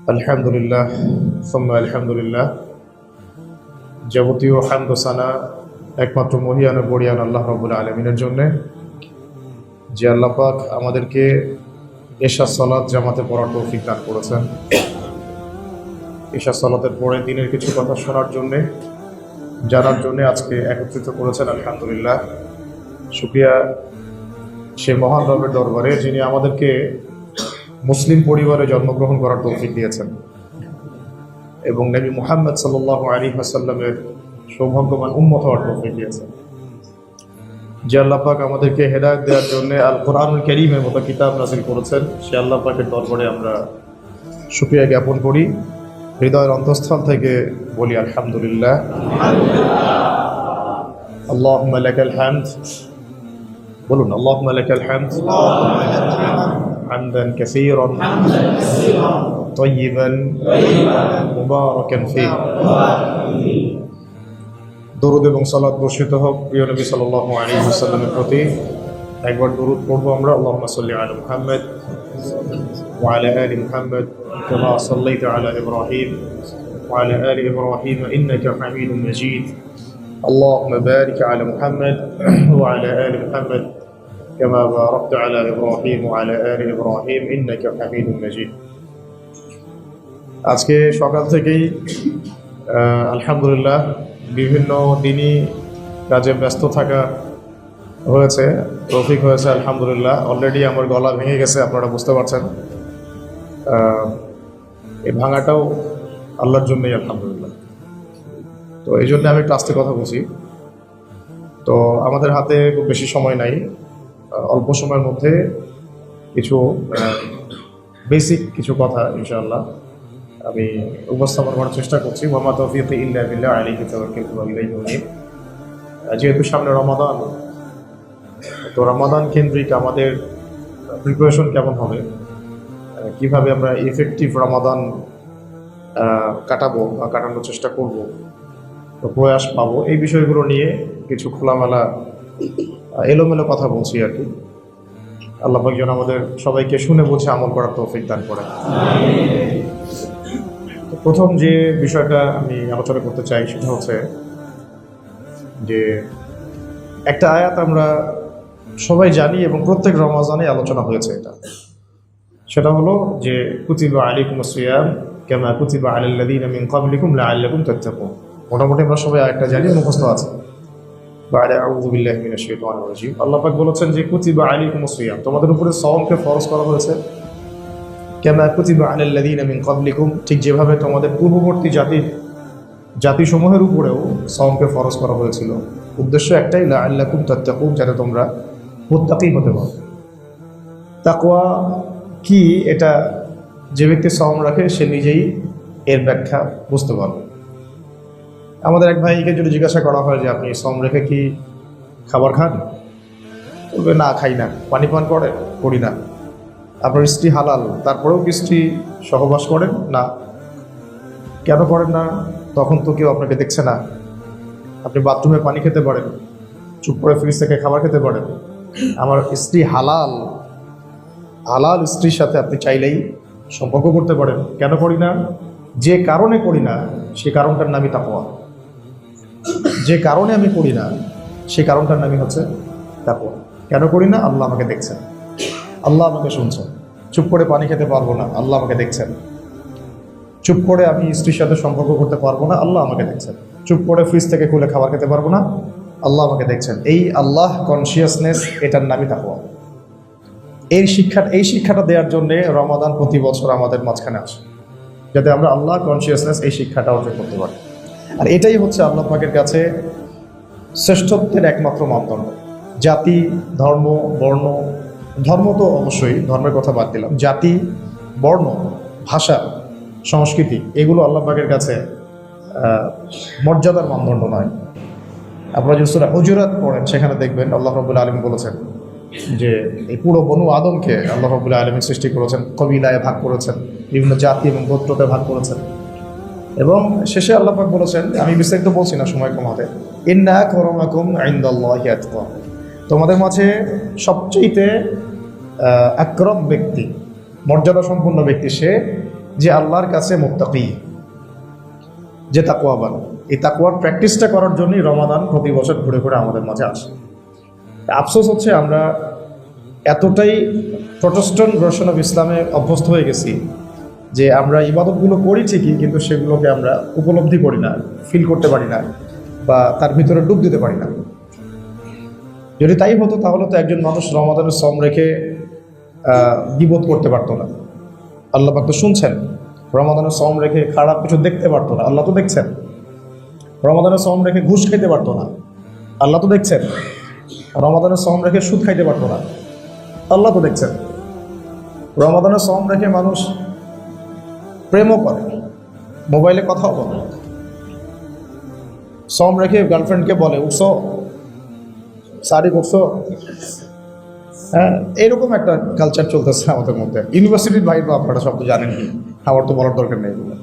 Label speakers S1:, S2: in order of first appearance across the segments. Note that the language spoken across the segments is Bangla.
S1: আলহামদুলিল্লাহ সুম্মা আলহামদুলিল্লাহ। যাবতীয় হামদ ও সানা একমাত্র মহিয়ান ও বড়িয়ান আল্লাহ রাব্বুল আলামিনের জন্য, যে আল্লাহ পাক আমাদেরকে এশা সালাত জামাতে পড়ার তৌফিক দান করেছেন। এশা সালাতের পরে দিনের কিছু কথা শোনার জন্যে, জানার জন্যে আজকে একত্রিত করেছেন। আলহামদুলিল্লাহ, শুকরিয়া সে মহান রবের দরবারে, যিনি আমাদেরকে মুসলিম পরিবারে জন্মগ্রহণ করার তৌফিক দিয়েছেন এবং নবী মুহাম্মদ সাল্লাল্লাহু আলাইহি ওয়াসাল্লামের সৌভাগ্যবান উম্মত হওয়ার তৌফিক দিয়েছেন। যে আল্লাহ পাক আমাদেরকে হেদায়েত দেওয়ার জন্য আল কোরআনুল কারীমের মতো কিতাব নাযিল করেছেন, সে আল্লাহ পাকের দরবারে আমরা শুকরিয়া জ্ঞাপন করি। হৃদয়ের অন্তঃস্থল থেকে বলি আলহামদুলিল্লাহ। আল্লাহুম্মা লাকাল হামদ। বলুন আল্লাহুম্মা লাকাল হামদ হামদান কাসীরান طيبا মুবারাকান ফীহি। দরুদ এবং সালাত বর্ষিত হোক প্রিয় নবী সাল্লাল্লাহু আলাইহি ওয়াসাল্লামের প্রতি। একবার দরুদ পড়বো আমরা। আল্লাহুম্মা সাল্লি আলা মুহাম্মদ ওয়া আলা আলি মুহাম্মদ কামা সাল্লাইতা আলা ইব্রাহিম ওয়া আলা আলি ইব্রাহিম ইন্নাকা হামিদুম মাজিদ। আল্লাহুম্মা বারিক আলা মুহাম্মদ ওয়া আলা আলি মুহাম্মদ কামা বারাকতা আলা ইব্রাহিম ওয়া আলা আলি ইব্রাহিম ইন্নাকা হামিদুম মাজিদ। আজকে সকাল থেকেই আলহামদুলিল্লাহ বিভিন্ন দিনই কাজে ব্যস্ত থাকা হয়েছে, তৌফিক হয়েছে আলহামদুলিল্লাহ। অলরেডি আমার গলা ভেঙে গেছে, আপনারা বুঝতে পারছেন। এই ভাঙাটাও আল্লাহর জন্যই আলহামদুলিল্লাহ। তো এই জন্য আমি একটু আস্তে কথা বলছি। তো আমাদের হাতে খুব বেশি সময় নাই, অল্প সময়ের মধ্যে কিছু বেসিক কিছু কথা ইনশাআল্লাহ আমি উপস্থাপন করার চেষ্টা করছি। ওয়া মা তাওফীকি ইল্লা বিল্লাহ আলাইহি তাওয়াক্কালতু ওয়া ইলাইহি উনীব। যেহেতু সামনে রমাদান, তো রমাদান কেন্দ্রিক আমাদের প্রিপারেশন কেমন হবে, কিভাবে আমরা ইফেক্টিভ রমাদান কাটাবো বা কাটানোর চেষ্টা করব, তো প্রয়াস পাবো, এই বিষয়গুলো নিয়ে কিছু খোলামেলা এলোমেলো কথা বলছি আর কি। আল্লাহ পাক যেন আমাদের সবাইকে শুনে বুঝে আমল করার তৌফিক দান করেন। প্রথম যে বিষয়টা আমি আলোচনা করতে চাই সেটা হচ্ছে যে একটা আয়াত আমরা সবাই জানি এবং প্রত্যেক রমজানে আলোচনা হয়েছে এটা। সেটা হলো যে কুতিবা আলাইকুমুস সিয়াম কামা কুতিবা আলাল লাযীনা মিন ক্বাবলিকুম লাআল্লাকুম তাত্তাকুন। মোটামুটি আমরা সবাই আয়াতটা জানি, মুখস্থ আছে। বা'দা আউযু বিল্লাহি মিনাশ শাইতানির রাজীম। আল্লাহ পাক বলেছেন যে কুতিবা আলাইকুমুস সিয়াম, তোমাদের উপরে সাওমকে ফরজ করা হয়েছে। কামা কুতিবা আলাল লাযীনা মিন ক্বাবলিকুম, ঠিক যেভাবে তোমাদের পূর্ববর্তী জাতিসমূহের উপরেও সাওমকে ফরজ করা হয়েছিল। উদ্দেশ্য একটাই, লাআল্লাকুম তাত্তাকুন, যাতে তোমরা মুত্তাকী হতে পারো। তাকওয়া কি, এটা যে ব্যক্তি সাওম রাখে সে নিজেই এর ব্যাখ্যা বুঝতে পারবে। আমাদের এক ভাইকে যদি জিজ্ঞাসা করা হয় যে আপনি সাওম রেখে কি খাবার খান, বলবে না খাই না। পানি পান করি না। আপনার স্ত্রী হালাল, তারপরেও কি স্ত্রী সহবাস করেন না? কেন করেন না? তখন তো কেউ আপনাকে দেখছে না। আপনি বাথরুমে পানি খেতে পারেন, চুপ করে ফ্রিজ থেকে খাবার খেতে পারেন। আমার স্ত্রী হালাল স্ত্রীর সাথে আপনি চাইলেই সম্পর্ক করতে পারেন। কেন করি না? যে কারণে করি না সে কারণটার নামই তাকওয়া। যে কারণে আমি করি না সে কারণটার নামই হচ্ছে তাকওয়া। কেন করি না? আল্লাহ আমাকে দেখছেন, আল্লাহ আমাকে শুনছেন। চুপ করে পানি খেতে পারবো না, আল্লাহ আমাকে দেখছেন। চুপ করে আমি স্ত্রীর সাথে সম্পর্ক করতে পারবো না, আল্লাহ আমাকে দেখছেন। চুপ করে ফ্রিজ থেকে খুলে খাবার খেতে পারবো না, আল্লাহ আমাকে দেখছেন। এই আল্লাহ কনসিয়াসনেস, এটার নামই তাকওয়া। এই শিক্ষাটা দেওয়ার জন্যে রমাদান প্রতি বছর আমাদের মাঝখানে আসে, যাতে আমরা আল্লাহ কনসিয়াসনেস এই শিক্ষাটা অর্জন করতে পারি। আর এটাই হচ্ছে আল্লাহ পাকের কাছে শ্রেষ্ঠত্বের একমাত্র মানদণ্ড। জাতি, ধর্ম, বর্ণ, ধর্ম তো অবশ্যই, ধর্মের কথা বাদ দিলাম, জাতি, বর্ণ, ভাষা, সংস্কৃতি, এগুলো আল্লাহ পাকের কাছে মর্যাদার মানদণ্ড নয়। আপনারা যদি সূরা হুজুরাত পড়েন, সেখানে দেখবেন আল্লাহ রাব্বুল আলামিন বলেছেন যে এই পুরো বনু আদমকে আল্লাহ রাব্বুল আলামিন সৃষ্টি করেছেন, কবিলায় ভাগ করেছেন, বিভিন্ন জাতি এবং গোত্রতে ভাগ করেছেন। এবং শেষে আল্লাহ পাক বলেছেন, আমি বিস্তারিত বলছি না সময় কম হাতে, ইন্না আকরামাকুম ইনদাল্লাহি আতকাকুম, তোমাদের মাঝে সবচেয়ে আকরাম ব্যক্তি, মর্যাদা সম্পন্ন ব্যক্তি সে যে আল্লাহর কাছে মুত্তাকি, যে তাকওয়াবান। এই তাকওয়ার প্র্যাকটিসটা করার জন্যই রমাদান প্রতি বছর ঘুরে ঘুরে আমাদের মাঝে আসে। আফসোস হচ্ছে আমরা এতটাই প্রটেস্ট্যান্ট ভার্সন অফ ইসলামে অভ্যস্ত হয়ে গেছি যে আমরা ইবাদতগুলো করি ঠিকই, কিন্তু সেগুলোকে আমরা উপলব্ধি করি না, ফিল করতে পারি না, বা তার ভিতরে ডুব দিতে পারি না। যদি তাই হতো তাহলে তো একজন মানুষ রমাদানের সম রেখে গীবত করতে পারতো না। আল্লাহ পাক তো শুনছেন। রমাদানের সম রেখে খারাপ কিছু দেখতে পারতো না, আল্লাহ তো দেখছেন। রমাদানের সম রেখে ঘুষ খেতে পারতো না, আল্লাহ তো দেখছেন। রমাদানের সম রেখে সুদ খাইতে পারতো না, আল্লাহ তো দেখছেন। রমাদানের সম রেখে মানুষ প্রেমও করে, মোবাইলে কথাও বলে, সম রেখে গার্লফ্রেন্ডকে বলে উঠছো, শাড়ি করছো। হ্যাঁ, এরকম একটা কালচার চলতেছে আমাদের মধ্যে। ইউনিভার্সিটির বাইরে আপনারা সব তো জানেন, আমার তো বলার দরকার নেই এগুলো।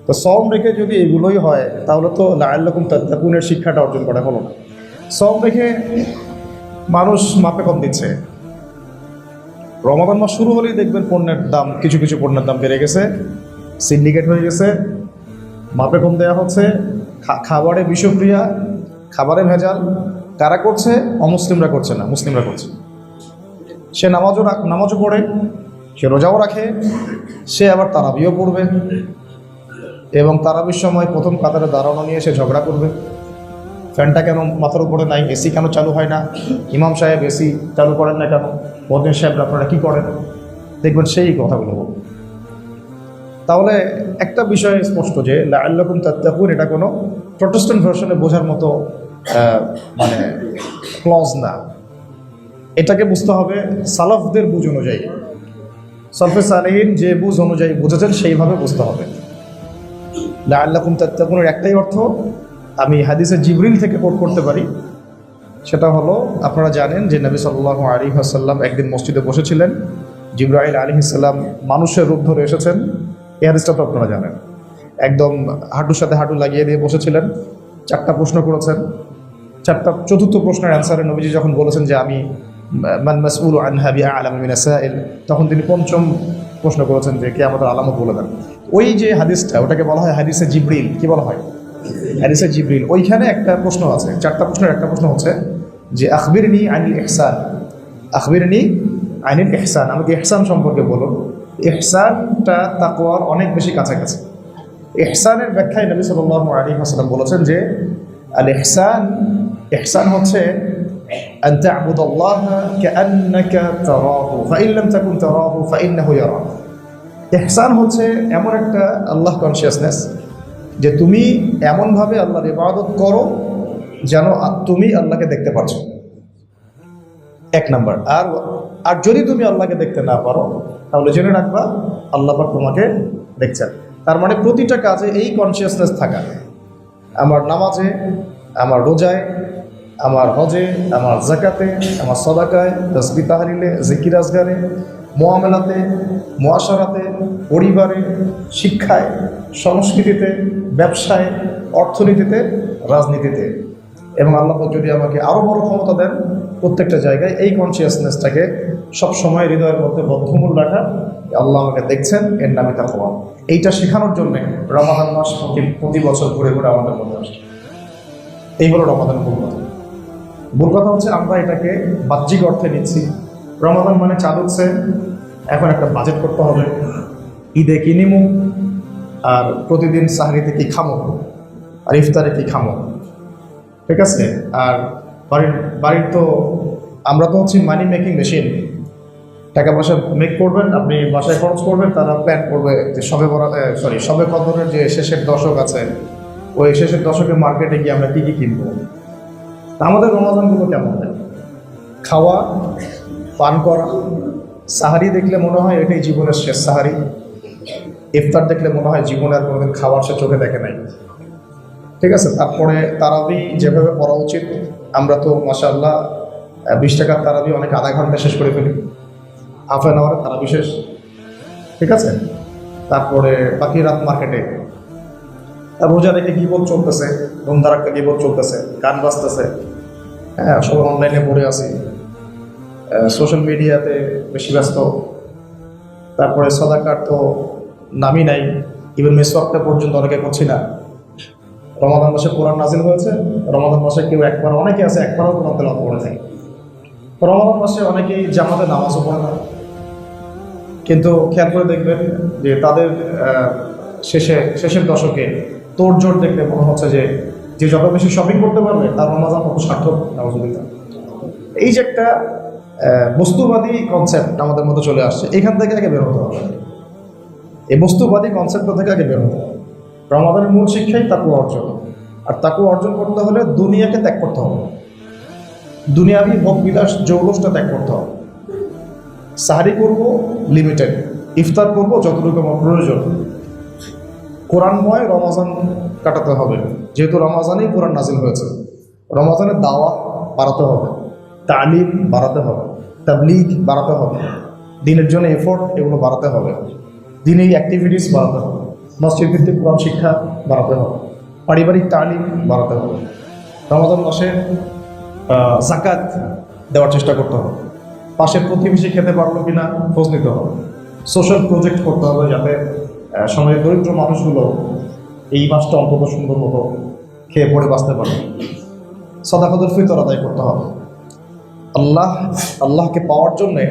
S1: তো সম রেখে যদি এগুলোই হয় তাহলে তো লাআল্লাকুম তাত্তাকুনের শিক্ষাটা অর্জন করা হলো না। সম রেখে মানুষ মাপে কম দিচ্ছে। রমাদান মাস শুরু হলেই দেখবেন পণ্যের দাম, কিছু কিছু পণ্যের দাম বেড়ে গেছে, সিন্ডিকেট হয়ে গেছে, মাপে কম দেওয়া হচ্ছে, খাবারে বিষক্রিয়া, খাবারে ভেজাল। কারা করছে? অমুসলিমরা করছে না, মুসলিমরা করছে। সে নামাজও পড়ে, সে রোজাও রাখে, সে আবার তারাবিও পড়বে, এবং তারাবির সময় প্রথম কাতারে দাঁড়ানো নিয়ে সে ঝগড়া করবে। ফ্যানটা কেন মাথার উপরে নাই, এসি কেন চালু হয় না, ইমাম সাহেব এসি চালু করেন না কেন, মদিন সাহেব আপনারা কী করেন, দেখবেন সেই কথাগুলো বলবে। তাহলে একটা বিষয় স্পষ্ট যে লাআল্লাকুম তাত্তাকুন এটা কোনো প্রটেস্ট্যান্ট ভার্সনে বোঝার মতো মানে ক্লজ না। এটাকে বুঝতে হবে সালাফদের বুঝ অনুযায়ী, সালফে সালেহিন যে বুঝ অনুযায়ী বুঝেছেন সেইভাবে বুঝতে হবে। লাআল্লাকুম তাত্তাকুনের একটাই অর্থ আমি হাদিসে জিবরিল থেকে কোট করতে পারি। সেটা হলো, আপনারা জানেন যে নবী সাল্লাল্লাহু আলাইহি ওয়াসাল্লাম একদিন মসজিদে বসেছিলেন, জিবরাইল আলাইহিস সালাম মানুষের রূপ ধরে এসেছেন। এই হাদিসটা তো আপনারা জানেন। একদম হাঁটুর সাথে হাঁটু লাগিয়ে দিয়ে বসেছিলেন, 4টা প্রশ্ন করেছেন। চতুর্থ প্রশ্নের অ্যান্সারে নবীজি যখন বলেছেন যে আমি মান মাসউলু আনহা বিআ'লামু মিনাস সাইল, তখন তিনি পঞ্চম প্রশ্ন করেছেন যে কিয়ামতের আলামত বলে দেন। ওই যে হাদিসটা, ওটাকে বলা হয় হাদিসে জিবরিল। কি বলা হয়? হাদিসে জিবরিল। ওইখানে একটা প্রশ্ন আছে, 4টা প্রশ্নের একটা প্রশ্ন হচ্ছে যে আখবিরনি আনিল ইহসান, আখবিরনি আনিল ইহসান, আমাকে ইহসান সম্পর্কে বলুন। ইহসানটা তাকওয়ার অনেক বেশি কাছাকাছি। ইহসানের ব্যাখ্যায় নবী সাল্লাল্লাহু আলাইহি ওয়াসাল্লাম বলেছেন যে আল ইহসান, ইহসান হচ্ছে আন তা'বুদাল্লাহা কাআন্নাকা তারাহু ফাইন লাম তাকুন তারাহু ফাইন্নাহু ইয়ারাক। ইহসান হচ্ছে এমন একটা আল্লাহ কনসিয়াসনেস যে তুমি এমনভাবে আল্লাহর ইবাদত করো যেন তুমি আল্লাহকে দেখতে পাচ্ছ, 1 নাম্বার। আর যদি তুমি আল্লাহকে দেখতে না পারো তাহলে জেনে রাখবা আল্লাহ পাক তোমাকে দেখছেন। তার মানে প্রতিটা কাজে এই কনসিয়াসনেস থাকা, আমার নামাজে, আমার রোজায়, আমার হজে, আমার যাকাতে, আমার সাদাকায়, তাসবিহ তাহলিলে, জিকির আজগারে, মুআমালাতে, মুআশারাতে, পরিবারে, শিক্ষায়, সংস্কৃতিতে, ব্যবসায়, অর্থনীতিতে, রাজনীতিতে, এবং আল্লাহ যদি আমাকে আরও বড় ক্ষমতা দেন প্রত্যেকটা জায়গায় এই কনসিয়াসনেসটাকে সবসময় হৃদয়ের মধ্যে বদ্ধমূল রাখা, আল্লাহ আমাকে দেখছেন, এর নামই তাকওয়া। এইটা শেখানোর জন্যে রমাদান মাস প্রতি বছর ঘুরে ঘুরে আমাদের মধ্যে আসে। এই হলো রমাদানের মূল কথা। মূল কথা হচ্ছে আমরা এটাকে বাহ্যিক অর্থে নিচ্ছি। রমাদান মানে চাঁদ উঠছে, এখন একটা বাজেট করতে হবে, ঈদে কি নিমু, আর প্রতিদিন সাহরিতে কি খামো, আর ইফতারে কি খামো, ঠিক আছে। আর বাড়ির তো আমরা তো হচ্ছে মানি মেকিং মেশিন। টাকা পয়সা মেক করবেন, আপনি বাসায় খরচ করবেন, তারা প্ল্যান করবে যে সবে কদরের যে শেষের দশক আছে, ওই শেষের দশকে মার্কেটে গিয়ে আমরা কী কী কিনবো। আমাদের রমাদানগুলো কেমন হয়? খাওয়া, পান করা, সাহারি দেখলে মনে হয় এটাই জীবনের শেষ সাহারি, ইফতার দেখলে মনে হয় জীবনের কোনোদিন খাওয়ার সে চোখে দেখে নাই, ঠিক আছে। তারপরে তারাবি যেভাবে পড়া উচিত, আমরা তো মাশাআল্লাহ 20 টাকার তারাবি অনেক আধা ঘন্টা শেষ করে ফেলি, হাফ অ্যান আওয়ারে তারাবি শেষ, ঠিক আছে। তারপরে বাকি রাত মার্কেটে, রোজা দেখে গীবত চলতেছে, ধুমধারাক্কা গীবত চলতেছে, গান বাজতেছে, হ্যাঁ, সবাই অনলাইনে পড়ে আছি, সোশ্যাল মিডিয়াতে বেশি ব্যস্ত। তারপরে সাদাকার তো নামই নাই, ইভেন মেসওয়াকটা পর্যন্ত অনেকে করছি না। রমাদান মাসে কোরআন নাজিল হয়েছে, রমাদান মাসে কেউ একবার, অনেকে আছে একবারও কোরআন তেলাওয়াত করে থাকে। রমাদান মাসে অনেকেই জামাতে নামাজও পড়ে না, কিন্তু খেয়াল করে দেখবেন যে তাদের শেষের দশকে তোড়জোড় দেখলে মনে হচ্ছে যে যত বেশি শপিং করতে পারবে তার রমজান তত সার্থক। নাউজুবিল্লাহ। এই যে একটা বস্তুবাদী কনসেপ্ট আমাদের মধ্যে চলে আসছে, এখান থেকে আগে বের হতে হবে। এই বস্তুবাদী কনসেপ্টটা থেকে আগে বের হতে হবে। রমাদানের মূল শিক্ষাই তাকুয়া অর্জন, আর তাকুয়া অর্জন করতে হলে দুনিয়াকে ত্যাগ করতে হবে, দুনিয়াবি ভোগ বিলাস জৌলসটা ত্যাগ করতে হবে। সাহারি করবো লিমিটেড, ইফতার করবো যতটুকু আমার প্রয়োজন, কোরআনময় রমাজান কাটাতে হবে, যেহেতু রমাজানেই কোরআন নাজিল হয়েছে। রমাজানের দাওয়া বাড়াতে হবে, তালিম বাড়াতে হবে, তাবলীগ বাড়াতে হবে, দিনের জন্য এফোর্ট এগুলো বাড়াতে হবে, দিনের অ্যাক্টিভিটিস বাড়াতে হবে, মসজিদ ভিত্তিক কোরআন শিক্ষা বাড়াতে হবে, পারিবারিক তালিম বাড়াতে হবে, রমাজান মাসে যাকাত দেওয়ার চেষ্টা করতে হবে, পাশের প্রতিবেশী খেতে পারলো কিনা খোঁজ নিতে হবে, সোশ্যাল প্রজেক্ট করতে হবে যাতে সমাজের দরিদ্র মানুষগুলো এই মাসটা অন্তত সুন্দর মতো খেয়ে পড়ে বাঁচতে পারে। সাদাকাতুল ফিতর আদায় করতে হবে। আল্লাহকে পাওয়ার জন্যে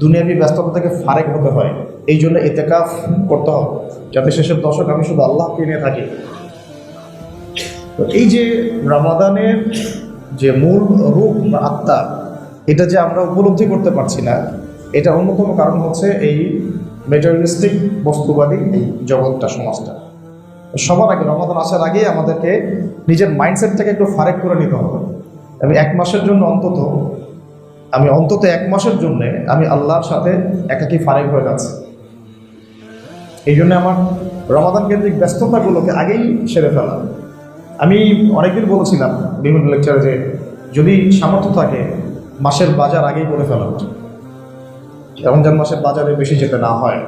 S1: দুনিয়াবি ব্যস্ততা থেকে ফারেক হতে হয়, এই জন্য ইতিকাফ করতে হবে যাতে শেষের দশক আমি শুধু আল্লাহকে নিয়ে থাকি। তো এই যে রমাদানের যে মূল রূপ বা আত্মা, এটা যে আমরা উপলব্ধি করতে পারছি না, এটা অন্যতম কারণ হচ্ছে এই মেটেরিয়ালিস্টিক বস্তুবাদী এই জগৎটা, সমাজটা। সবার আগে রমাদান আসার আগেই আমাদেরকে নিজের মাইন্ডসেটটাকে একটু ফারেক করে নিতে হবে। আমি এক মাসের জন্য অন্তত 1 মাসের জন্যে আমি আল্লাহর সাথে একাকী ফারেক হয়ে যাচ্ছি। এই জন্য আমার রমাদান কেন্দ্রিক ব্যস্ততাগুলোকে আগেই সেরে ফেলা। আমি অনেকদিন বলেছিলাম বিভিন্ন লেকচারে যে যদি সামর্থ্য থাকে মাসের বাজার আগেই করে ফেলা, রমজান মাসের বাজারে বেশি যেতে না হয়,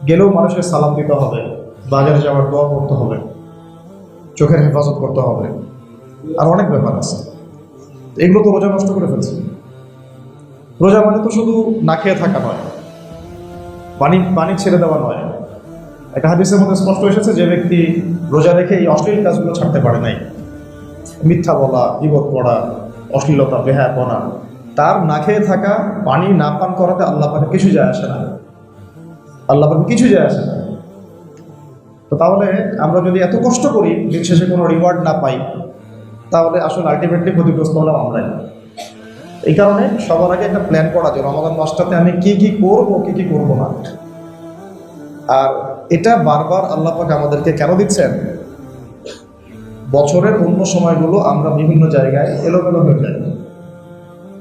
S1: গেলেও মানুষের সালাম দিতে হবে, বাজারে যাওয়ার দোয়া করতে হবে, চোখের হেফাজত করতে হবে, আর অনেক ব্যাপার আছে। এগুলো তো রোজা নষ্ট করে ফেলছে। রোজা মানে তো শুধু না খেয়ে থাকা নয়, পানি ছেড়ে দেওয়া নয়। একটা হাদিসের মধ্যে স্পষ্ট এসেছে যে ব্যক্তি রোজা রেখে এই অশ্লীল কাজগুলো ছাড়তে পারে নাই, মিথ্যা বলা, বিপদ পড়া, অশ্লীলতা, বেহায়াপনা, তার না খেয়ে থাকা, পানি না পান করাতে আল্লাহ পাকে কিছু যায় আসে না, আল্লাহ পাকে কিছু যায় আসে না। তো তাহলে আমরা যদি এত কষ্ট করি দিন শেষে কোনো রিওয়ার্ড না পাই, তাহলে আসলে আলটিমেটলি ক্ষতিগ্রস্ত হলাম আমরাই। এই কারণে সবার আগে একটা প্ল্যান করা যে রমাদান মাসটাতে আমি কি কি করবো, কি কি করবো না। আর এটা বারবার আল্লাহ পাক আমাদেরকে কেন দিচ্ছেন? বছরের অন্য সময়গুলো আমরা বিভিন্ন জায়গায় এলোমেলো হয়ে যাই।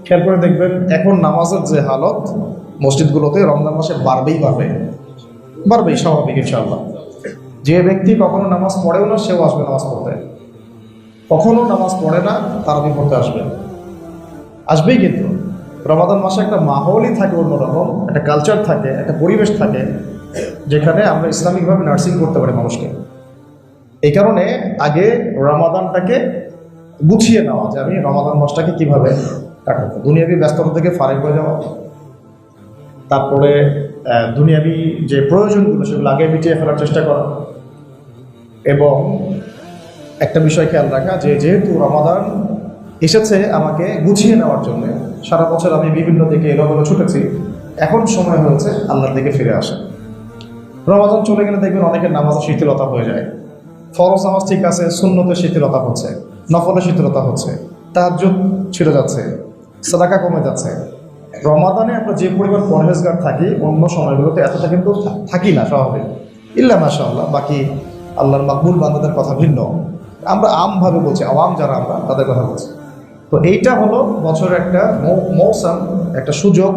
S1: খেয়াল করে দেখবেন এখন নামাজের যে হালত মসজিদগুলোতে রমজান মাসে বাড়বেই স্বাভাবিক ইনশাআল্লাহ। যে ব্যক্তি কখনো নামাজ পড়েও না সেও আসবে নামাজ পড়তে, কখনো নামাজ পড়ে না তারাবি পড়তে আসবেই। কিন্তু রমাদান মাসে একটা মাহৌলই থাকে, অন্যরকম একটা কালচার থাকে, একটা পরিবেশ থাকে যেখানে আমরা ইসলামিকভাবে নার্সিং করতে পারি মানুষকে। এই কারণে আগে রমাদানটাকে গুছিয়ে নেওয়া, যে আমি রমাদান মাসটাকে কিভাবে কাটাবো, দুনিয়াবি ব্যস্ততা থেকে ফারেক হয়ে যাওয়া, তারপরে দুনিয়াবি যে প্রয়োজনগুলো সেগুলো আগে মিটিয়ে ফেলার চেষ্টা করা, এবং একটা বিষয় খেয়াল রাখা যে যেহেতু রমাদান এসেছে আমাকে গুছিয়ে নেওয়ার জন্য, সারা বছর আমি বিভিন্ন দিকে এলোমেলো ছুটেছি, এখন সময় হয়েছে আল্লাহর দিকে ফিরে আসা। রমাদান চলে গেলে দেখবেন অনেকের নামাজে শিথিলতা হয়ে যায়। ফরজ নামাজ ঠিক আছে, সুন্নতে শিথিলতা হচ্ছে, নফলে শিথিলতা হচ্ছে, তাহাজ্জুদ ছিঁড়ে যাচ্ছে, সাদাকা কমে যাচ্ছে। রমাদানে আমরা যে পরিমাণ পরহেজগার থাকি অন্য সময়গুলোতে এতটা কিন্তু থাকি না, স্বাভাবিক। ইল্লা মাশাআল্লাহ, বাকি আল্লাহর মাকবুল বান্দাদের কথা ভিন্ন। আমরা আমভাবে বলছি, আওয়াম যারা আমরা তাদের কথা বলছি। তো এইটা হলো বছরের একটা মৌসাম, একটা সুযোগ,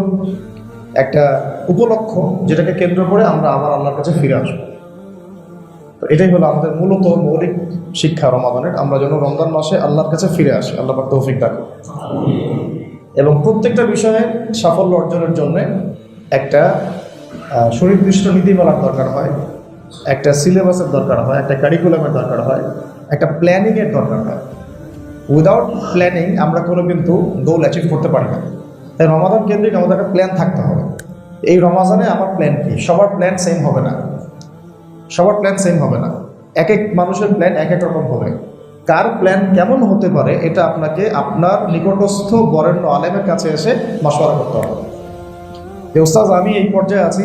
S1: একটা উপলক্ষ, যেটাকে কেন্দ্র করে আমরা আবার আল্লাহর কাছে ফিরে আসবো। তো এটাই হলো আমাদের মূলত মৌলিক শিক্ষা রমাদানের। আমরা যেন রমজান মাসে আল্লাহর কাছে ফিরে আসি, আল্লাহ পাক তৌফিক দান। এবং প্রত্যেকটা বিষয়ে সাফল্য অর্জনের জন্য একটা সুনির্দিষ্ট নীতিমালার দরকার হয়, একটা সিলেবাসের দরকার হয়, একটা কারিকুলামের দরকার হয়, একটা প্ল্যানিংয়ের দরকার হয়। উইদাউট প্ল্যানিং আমরা কোনো কিন্তু গোল অ্যাচিভ করতে পারি না। তাই রমাদান কেন্দ্রিক আমাদের একটা প্ল্যান থাকতে হবে। এই রমাজানে আমার প্ল্যান কি? সবার প্ল্যান সেম হবে না। সবার প্ল্যান সেম হবে না, এক এক মানুষের প্ল্যান এক এক রকম হবে। কার প্ল্যান কেমন হতে পারে এটা আপনাকে আপনার নিকটস্থ বরেণ্য আলেমের কাছে এসে মাশওয়ারা করতে হবে। যে ওস্তাদ আমি এই পর্যায়ে আছি,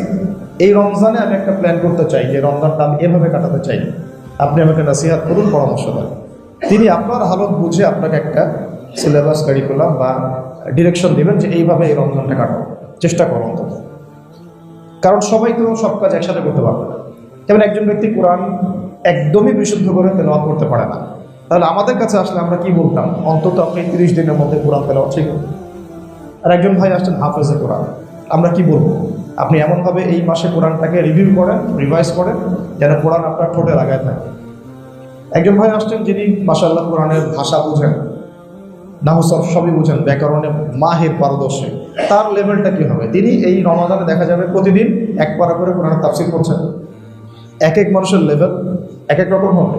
S1: এই রমজানে আমি একটা প্ল্যান করতে চাই যে রমজানটা আমি এভাবে কাটাতে চাই, আপনি আমাকে নাসিহাত করুন, পরামর্শ দেন। তিনি আপনার হালত বুঝে আপনাকে একটা সিলেবাস কারিকুলাম বা ডিরেকশন দেবেন যে এইভাবে এই রমজানটা কাটাবো, চেষ্টা করো অন্তত। কারণ সবাই তো সব কাজ একসাথে করতে পারবে না। যেমন একজন ব্যক্তি কোরআন একদমই বিশুদ্ধ করে তেলাওয়াত করতে পারে না, তাহলে আমাদের কাছে আসলে আমরা কি বলতাম, অন্তত আপনি 30 দিনের মধ্যে কোরআন তেলাওয়াত শিখুন। আর একজন ভাই আসছেন হাফেজে কোরআন, আমরা কি বলবো, আপনি এমনভাবে এই মাসে কোরআনটাকে রিভিউ করেন, রিভাইজ করেন, যেন কোরআন আপনার ঠোঁটে লাগায় থাকে। একজন ভাই আসছেন যিনি মাশাআল্লাহ কোরআনের ভাষা বুঝেন, নাহু সরফ সবই বুঝেন, ব্যাকরণে মাহির পারদর্শী, তার লেভেলটা কি হবে? তিনি এই রমাদানে দেখা যাবে প্রতিদিন এক পারা করে কোরআনের তাফসীর করছেন। এক এক মানুষের লেভেল এক এক রকম হবে,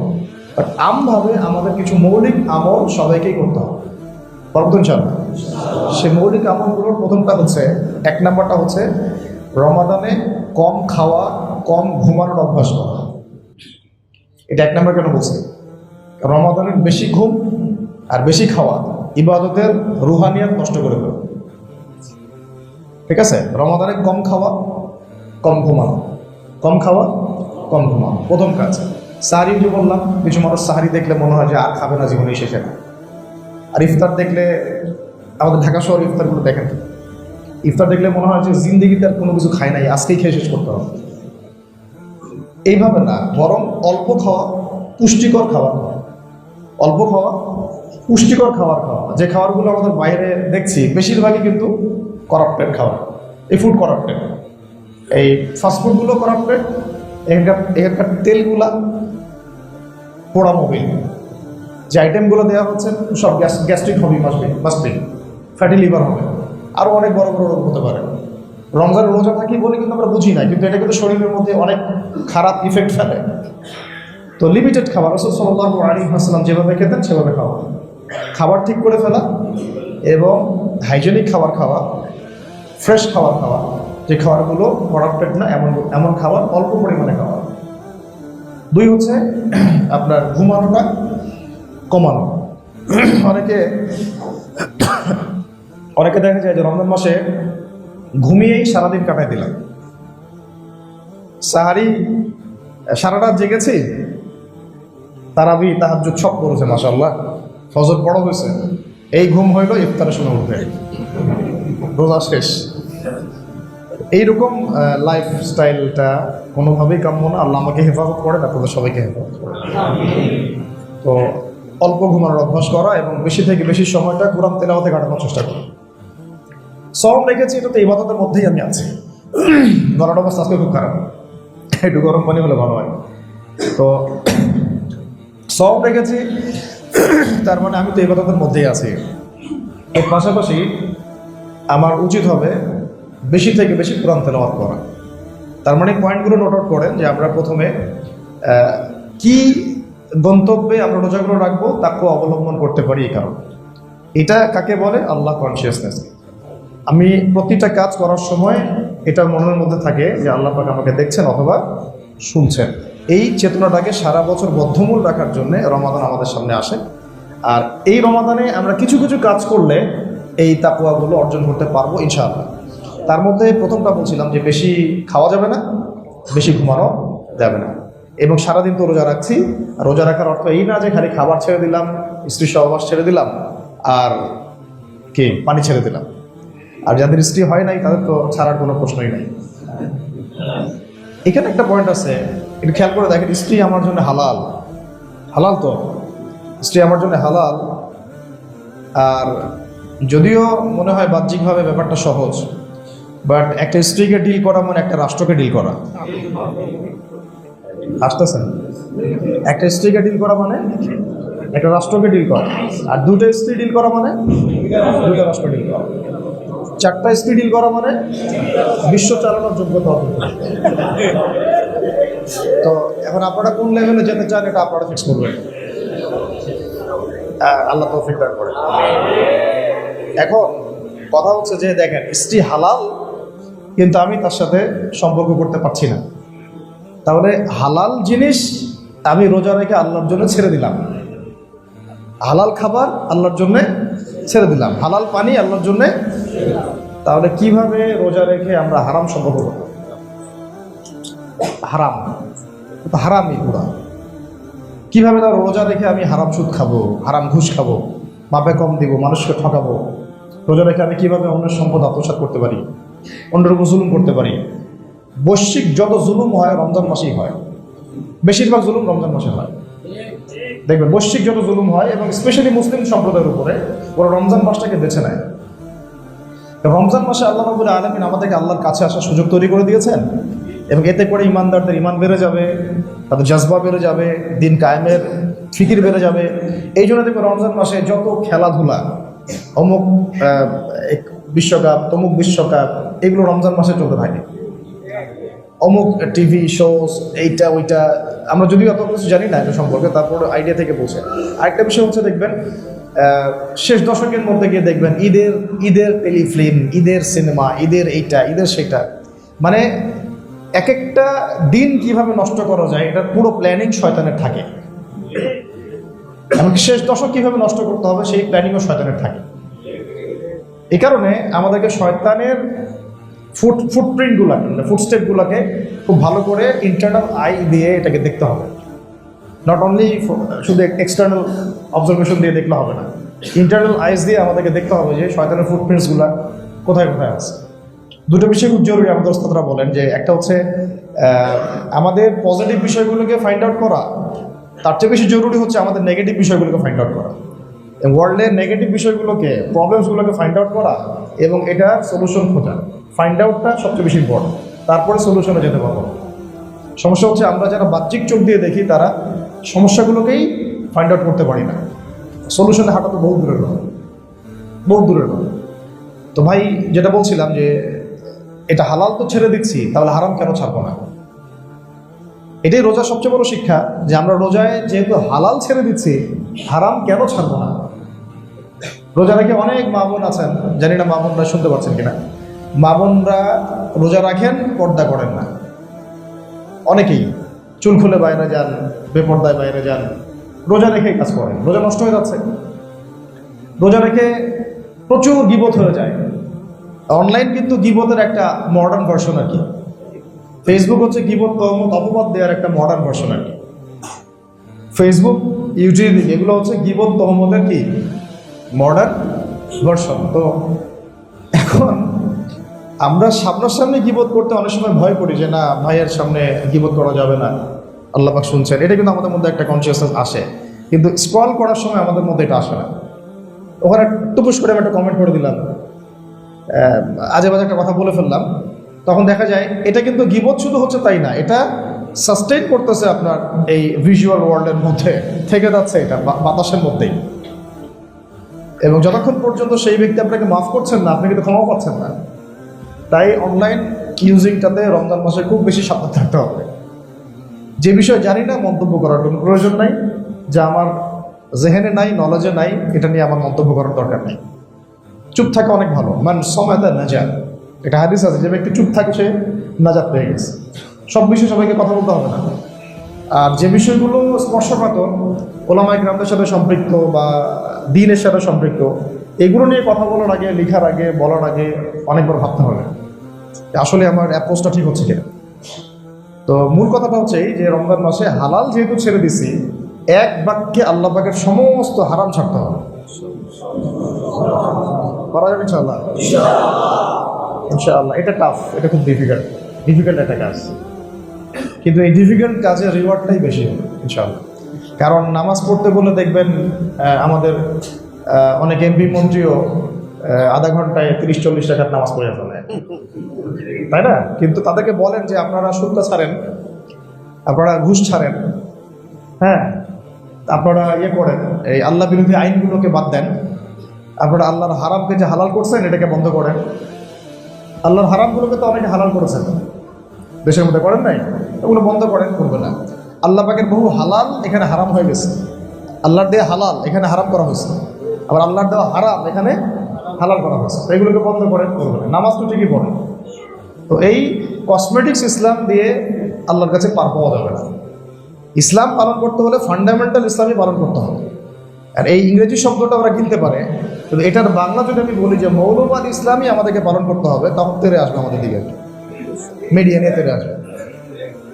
S1: বাট আমভাবে আমাদের কিছু মৌলিক আমল সবাইকেই করতে হবে, বরকত ইনশাআল্লাহ। সে মৌলিক আমলগুলোর প্রথমটা হচ্ছে, 1 নম্বরটা হচ্ছে রমাদানে কম খাওয়া, কম ঘুমানোর অভ্যাস করা। এটা 1 নম্বর কেন বলছে? রমাদানের বেশি ঘুম আর বেশি খাওয়া ইবাদতের রুহানিয়াত নষ্ট করে দেবে। ঠিক আছে, রমাদানে কম খাওয়া কম ঘুমানো, কম খাওয়া কম ঘুমানো প্রথম কাজ। সাহারি যে বললাম, কিছু মানুষ সাহারি দেখলে মনে হয় যে আর খাবে না, জীবনে শেষে না। আর ইফতার দেখলে, আমাদের ঢাকা শহর ইফতারগুলো দেখেন, ইফতার দেখলে মনে হয় যে জিন্দিগিতে আর কোনো কিছু খায় নাই, আজকেই খেয়ে শেষ করতে হবে। এইভাবে না, বরং অল্প খাওয়া, পুষ্টিকর খাবার খাওয়া, অল্প খাওয়া পুষ্টিকর খাবার খাওয়া। যে খাবারগুলো আমাদের বাইরে দেখছি বেশিরভাগই কিন্তু করাপ্টেড খাবার, এই ফুড করাপ্টেড, এই ফাস্টফুডগুলো করাপ্টেড, এখানকার তেলগুলা পোড়া মোবিল, যে আইটেমগুলো দেওয়া হচ্ছে সব গ্যাস্ট্রিক হবে, মাসবে ফ্যাটি লিভার হবে, আরও অনেক বড় বড় রোগ হতে পারে। রমজান রোজা থাকি বলে কিন্তু আমরা বুঝি না, কিন্তু এটা কিন্তু শরীরের মধ্যে অনেক খারাপ ইফেক্ট ফেলে। তো লিমিটেড খাবার, রাসূল সাল্লাল্লাহু আলাইহি ওয়াসাল্লাম যেভাবে খেতেন সেভাবে খাওয়া, খাবার ঠিক করে ফেলা এবং হাইজেনিক খাবার খাওয়া, ফ্রেশ খাবার খাওয়া, যে খাবারগুলো করাপ্টেড না এমন খাবার অল্প পরিমাণে খাওয়া। 2 হচ্ছে আপনার ঘুমানোটা কমানো। অনেকে দেখা যায় যে রমজান মাসে ঘুমিয়েই সারাদিন কাটাই দিলাম, সাহারি সারা রাত জেগেছি, তারাবি তাহাজ্জুদ সব করেছে, মাশাআল্লাহ ফজর বড় হয়েছে, এই ঘুম হইল ইফতারের সময় উঠবে, রোজা শেষ। এইরকম লাইফস্টাইলটা কোনোভাবেই কাম্য না। আল্লাহ আমাকে হেফাজত করেন, আপনাদের সবাইকে হেফাজত করেন। তো অল্প ঘুমানোর অভ্যাস করা এবং বেশি থেকে বেশি সময়টা কোরআন তেলাওয়াতে কাটানোর চেষ্টা করা। সওম রেখেছি, এটা তো ইবাদতের মধ্যেই আমি আছি। গলার অবস্থা আজকে খুব খারাপ, একটু গরম পানি হলে ভালো হয়। তো সওম রেখেছি, তার মানে আমি তো ইবাদতের মধ্যেই আছি। এর পাশাপাশি আমার উচিত হবে বেশি থেকে বেশি কোরআন তেলাওয়াত করা। তার মানে পয়েন্টগুলো নোট আউট করেন যে আমরা প্রথমে কি গন্তব্যে আমরা রোজাগুলো রাখবো তাকেও অবলম্বন করতে পারি। এই কারণে এটা কাকে বলে? আল্লাহ কনসিয়াসনেস। আমি প্রতিটা কাজ করার সময় এটা মনের মধ্যে থাকে যে আল্লাহ পাক আমাকে দেখছেন অথবা শুনছেন। এই চেতনাটাকে সারা বছর বদ্ধমূল রাখার জন্য রমাদান আমাদের সামনে আসে। আর এই রমাদানে আমরা কিছু কিছু কাজ করলে এই তাকওয়াগুলো অর্জন করতে পারবো ইনশাআল্লাহ। তার মধ্যে প্রথমটা বলছিলাম যে বেশি খাওয়া যাবে না, বেশি ঘুমানো যাবে না, এবং সারাদিন তো রোজা রাখছি। রোজা রাখার অর্থ এই না যে খালি খাবার ছেড়ে দিলাম, স্ত্রী সহবাস ছেড়ে দিলাম, আর কি পানি ছেড়ে দিলাম। আর যাদের স্ত্রী হয় নাই তাদের তো ছাড়ার কোনো প্রশ্নই নাই। এখানে একটা পয়েন্ট আছে, এটা খেয়াল করে দেখেন, স্ত্রী আমার জন্য হালাল। হালাল তো, স্ত্রী আমার জন্য হালাল। আর যদিও মনে হয় বাহ্যিকভাবে ব্যাপারটা সহজ, বাট একটা স্ত্রীকে ডিল করা মানে একটা রাষ্ট্রকে ডিল করা। আসতেছেন? একটা স্ত্রীকে ডিল করা মানে একটা রাষ্ট্রকে ডিল করা, আর 2টা স্ত্রী ডিল করা মানে 2টা রাষ্ট্র ডিল করা, 4টা স্ত্রী ডিল করা মানে বিশ্ব চালানোর যোগ্যতা হবে। তো এখন আপনারা কোন লেভেলে যেতে চান এটা আপনারা ফিক্স করবেন, আল্লাহ তৌফিক দান করেন। এখন কথা হচ্ছে যে দেখেন, স্ত্রী হালাল কিন্তু আমি তার সাথে সম্পর্ক করতে পারছি না, তাহলে হালাল জিনিস আমি রোজা রেখে আল্লাহর জন্য ছেড়ে দিলাম, হালাল খাবার আল্লাহর জন্য ছেড়ে দিলাম, হালাল পানি আল্লাহর জন্য। তাহলে কিভাবে রোজা রেখে আমরা হারাম সম্পর্ক করব? হারাম তো হারামই পুরা। কিভাবে তার রোজা রেখে আমি হারাম সুদ খাবো, হারাম ঘুষ খাবো, মাপে কম দিব, মানুষকে ঠকাবো? রোজা রেখে আমি কিভাবে অন্যের সম্পদ আত্মসাৎ করতে পারি, অন্যের উপর জুলুম করতে পারি? বৈশ্বিক যত জুলুম হয় রমজান মাসেই হয়, বেশিরভাগ জুলুম রমজান মাসে হয়। দেখবেন বৈশ্বিক যত জুলুম হয়, এবং স্পেশালি মুসলিম সম্প্রদায়ের উপরে, ওরা রমজান মাসটাকে বেছে নেয়। রমজান মাসে আল্লাহ রাব্বুল আলামিন আমাদেরকে আল্লাহর কাছে আসার সুযোগ তৈরি করে দিয়েছেন, এবং এতে করে ইমানদারদের ইমান বেড়ে যাবে, তাদের জজবা বেড়ে যাবে, দিন কায়েমের ফিকির বেড়ে যাবে। এই জন্য দেখবে রমজান মাসে যত খেলাধুলা, অমুক বিশ্বকাপ, তমুক বিশ্বকাপ, এগুলো রমজান মাসে চলতে থাকে। অমুক টিভি শোজ, এইটা ওইটা, আমরা যদিও অত কিছু জানি না এটা সম্পর্কে, তারপর আইডিয়া থেকে বলছে। আরেকটা বিষয় হচ্ছে দেখবেন শেষ দশকের মধ্যে গিয়ে দেখবেন ঈদের টেলিফিল্ম, ঈদের সিনেমা, ঈদের এইটা, ঈদের সেটা, মানে এক একটা দিন কিভাবে নষ্ট করা যায় এটার পুরো প্ল্যানিং শয়তানের থাকে। এমনকি শেষ দশক কিভাবে নষ্ট করতে হবে সেই প্ল্যানিংও শয়তানের থাকে। এই কারণে আমাদেরকে শয়তানের ফুটপ্রিন্টগুলোকে, ফুটস্টেপগুলোকে খুব ভালো করে ইন্টারনাল আই দিয়ে এটাকে দেখতে হবে। নট অনলি শুধু এক্সটার্নাল অবজারভেশন দিয়ে দেখলে হবে না, ইন্টারনাল আইস দিয়ে আমাদেরকে দেখতে হবে যে শয়তানের ফুটপ্রিন্টসগুলো কোথায় কোথায় আছে। দুটো বিষয় খুব জরুরি আমাদের ওস্তাদরা বলেন, যে একটা হচ্ছে আমাদের পজিটিভ বিষয়গুলোকে ফাইন্ড আউট করা, তার চেয়ে বেশি জরুরি হচ্ছে আমাদের নেগেটিভ বিষয়গুলোকে ফাইন্ড আউট করা। ওয়ার্ল্ডের নেগেটিভ বিষয়গুলোকে, প্রবলেমসগুলোকে ফাইন্ড আউট করা এবং এটার সলিউশন খোঁজা। ফাইন্ড আউটটা সবচেয়ে বেশি ইম্পর্টেন্ট, তারপরে সলিউশনে যেতে পারবো। সমস্যা হচ্ছে আমরা যারা বাহ্যিক চোখ দিয়ে দেখি তারা সমস্যাগুলোকেই ফাইন্ড আউট করতে পারি না, সলিউশনে হাঁটা তো বহু দূরের কথা, বহু দূরের কথা। তো ভাই যেটা বলছিলাম যে এটা হালাল তো ছেড়ে দিচ্ছি, তাহলে হারাম কেন ছাড়বো না? এটাই রোজার সবচেয়ে বড় শিক্ষা, যে আমরা রোজায় যেহেতু হালাল ছেড়ে দিচ্ছি, হারাম কেন ছাড়বো না? রোজা রেখে অনেক মা বোন আছেন, জানি না মা বোনরা শুনতে পাচ্ছেন কিনা, মা বোনরা রোজা রাখেন, পর্দা করেন না। অনেকেই চুল খুলে বাইরে যান, বেপর্দায় বাইরে যান, রোজা রেখে কাজ করেন, রোজা নষ্ট হয়ে যাচ্ছে। রোজা রেখে প্রচুর গীবত হয়ে যায়। অনলাইন কিন্তু গীবতের একটা মডার্ন ভার্সন আর কি। ফেসবুক হচ্ছে গীবত, তহমত, অপবাদ দেওয়ার একটা মডার্ন ভার্সন আর কি। ফেসবুক, ইউটিউব এগুলো হচ্ছে গীবত, তহমতের কি মডার্ন ভার্সন। তো এখন আমরা সামনাসামনি গীবত করতে অনেক সময় ভয় করি, যে না ভাইয়ের সামনে গীবত করা যাবে না, আল্লাহ পাক শুনছেন। এটা কিন্তু আমাদের মধ্যে একটা কনসিয়াসনেস আসে, কিন্তু স্ক্রল করার সময় আমাদের মধ্যে এটা আসে না। ওখানে টুপুস করে একটা কমেন্ট করে দিলাম, আজে বাজে একটা কথা বলে ফেললাম, তখন দেখা যায় এটা কিন্তু গীবত শুধু হচ্ছে তাই না, এটা সাস্টেইন করতেছে আপনার এই ভিজুয়াল ওয়ার্ল্ডের মধ্যে থেকে যাচ্ছে, এটা বাতাসের মধ্যেই। এবং যতক্ষণ পর্যন্ত সেই ব্যক্তি আপনাকে মাফ করছেন না, আপনি কিন্তু ক্ষমা পাচ্ছেন না। তাই অনলাইন ইউজিংটাতে রমজান মাসে খুব বেশি সাবধান থাকতে হবে। যে বিষয় জানি না মন্তব্য করার কোনো প্রয়োজন নাই, যা আমার জেহেনে নাই, নলেজে নাই, এটা নিয়ে আমার মন্তব্য করার দরকার নেই। চুপ থাকা অনেক ভালো, মান সমাদা নাজাত, এটা হাদিস আছে, যে ব্যক্তি চুপ থাকে সে নাজাত পেয়ে গেছে। সব বিষয়ে সবাইকে কথা বলতে হবে না। আর যে বিষয়গুলো স্পর্শকাতর, ওলামায়ে কেরামদের সাথে সম্পৃক্ত বা দ্বীনের সাথে সম্পৃক্ত, এগুলো নিয়ে কথা বলার আগে, লেখার আগে, বলার আগে অনেকবার ভাবতে হবে আসলে আমার অ্যাপ্রোচটা ঠিক হচ্ছে কিনা। তো মূল কথাটা হচ্ছে এই যে রমজান মাসে হালাল যেহেতু ছেড়ে দিছি, এক বাক্যে আল্লাহ পাকের সমস্ত হারাম ছাড়তে হবে। করা যাবে ইনশাআল্লাহ? ইনশাআল্লাহ। এটা টাফ, এটা খুব ডিফিকাল্ট একটা কাজ, কিন্তু এই ডিফিকাল্ট কাজের রিওয়ার্ডটাই বেশি হবে ইনশাআল্লাহ। কারণ নামাজ পড়তে বলে দেখবেন আমাদের অনেক এমপি মন্ত্রীও আধা ঘন্টায় 30-40 টাকার নামাজ পড়ে ফেলে, তাই না? কিন্তু তাদেরকে বলেন যে আপনারা সুদটা ছাড়েন, আপনারা ঘুষ ছাড়েন, হ্যাঁ, আপনারা করেন, এই আল্লাহ বিরোধী আইনগুলোকে বাদ দেন, আপনারা আল্লাহর হারামকে যে হালাল করছেন এটাকে বন্ধ করেন। আল্লাহর হারামগুলোকে তো অনেকে হালাল করেছেন, দেশের মধ্যে করেন নাই, ওগুলো বন্ধ করেন, করবে না। আল্লাহ পাকের বহু হালাল এখানে হারাম হয়ে গেছে, আল্লাহর দেওয়া হালাল এখানে হারাম করা হয়েছে, আবার আল্লাহর দেওয়া হারাম এখানে হালাল করা হয়েছে। এগুলোকে বন্ধ করেন, করবে না। নামাজ তো ঠিকই পড়েন, তো এই কসমেটিক্স ইসলাম দিয়ে আল্লাহর কাছে পার পাওয়া যাবে না। ইসলাম পালন করতে হলে ফান্ডামেন্টাল ইসলামই পালন করতে হবে। আর এই ইংরেজি শব্দটা ওরা কিনতে পারে, কিন্তু এটার বাংলা যদি আমি বলি যে মৌলবাদ ইসলামই আমাদেরকে পালন করতে হবে, তখন তেরে আসবে আমাদের দিকে, মিডিয়া নিয়ে তেরে আসবে।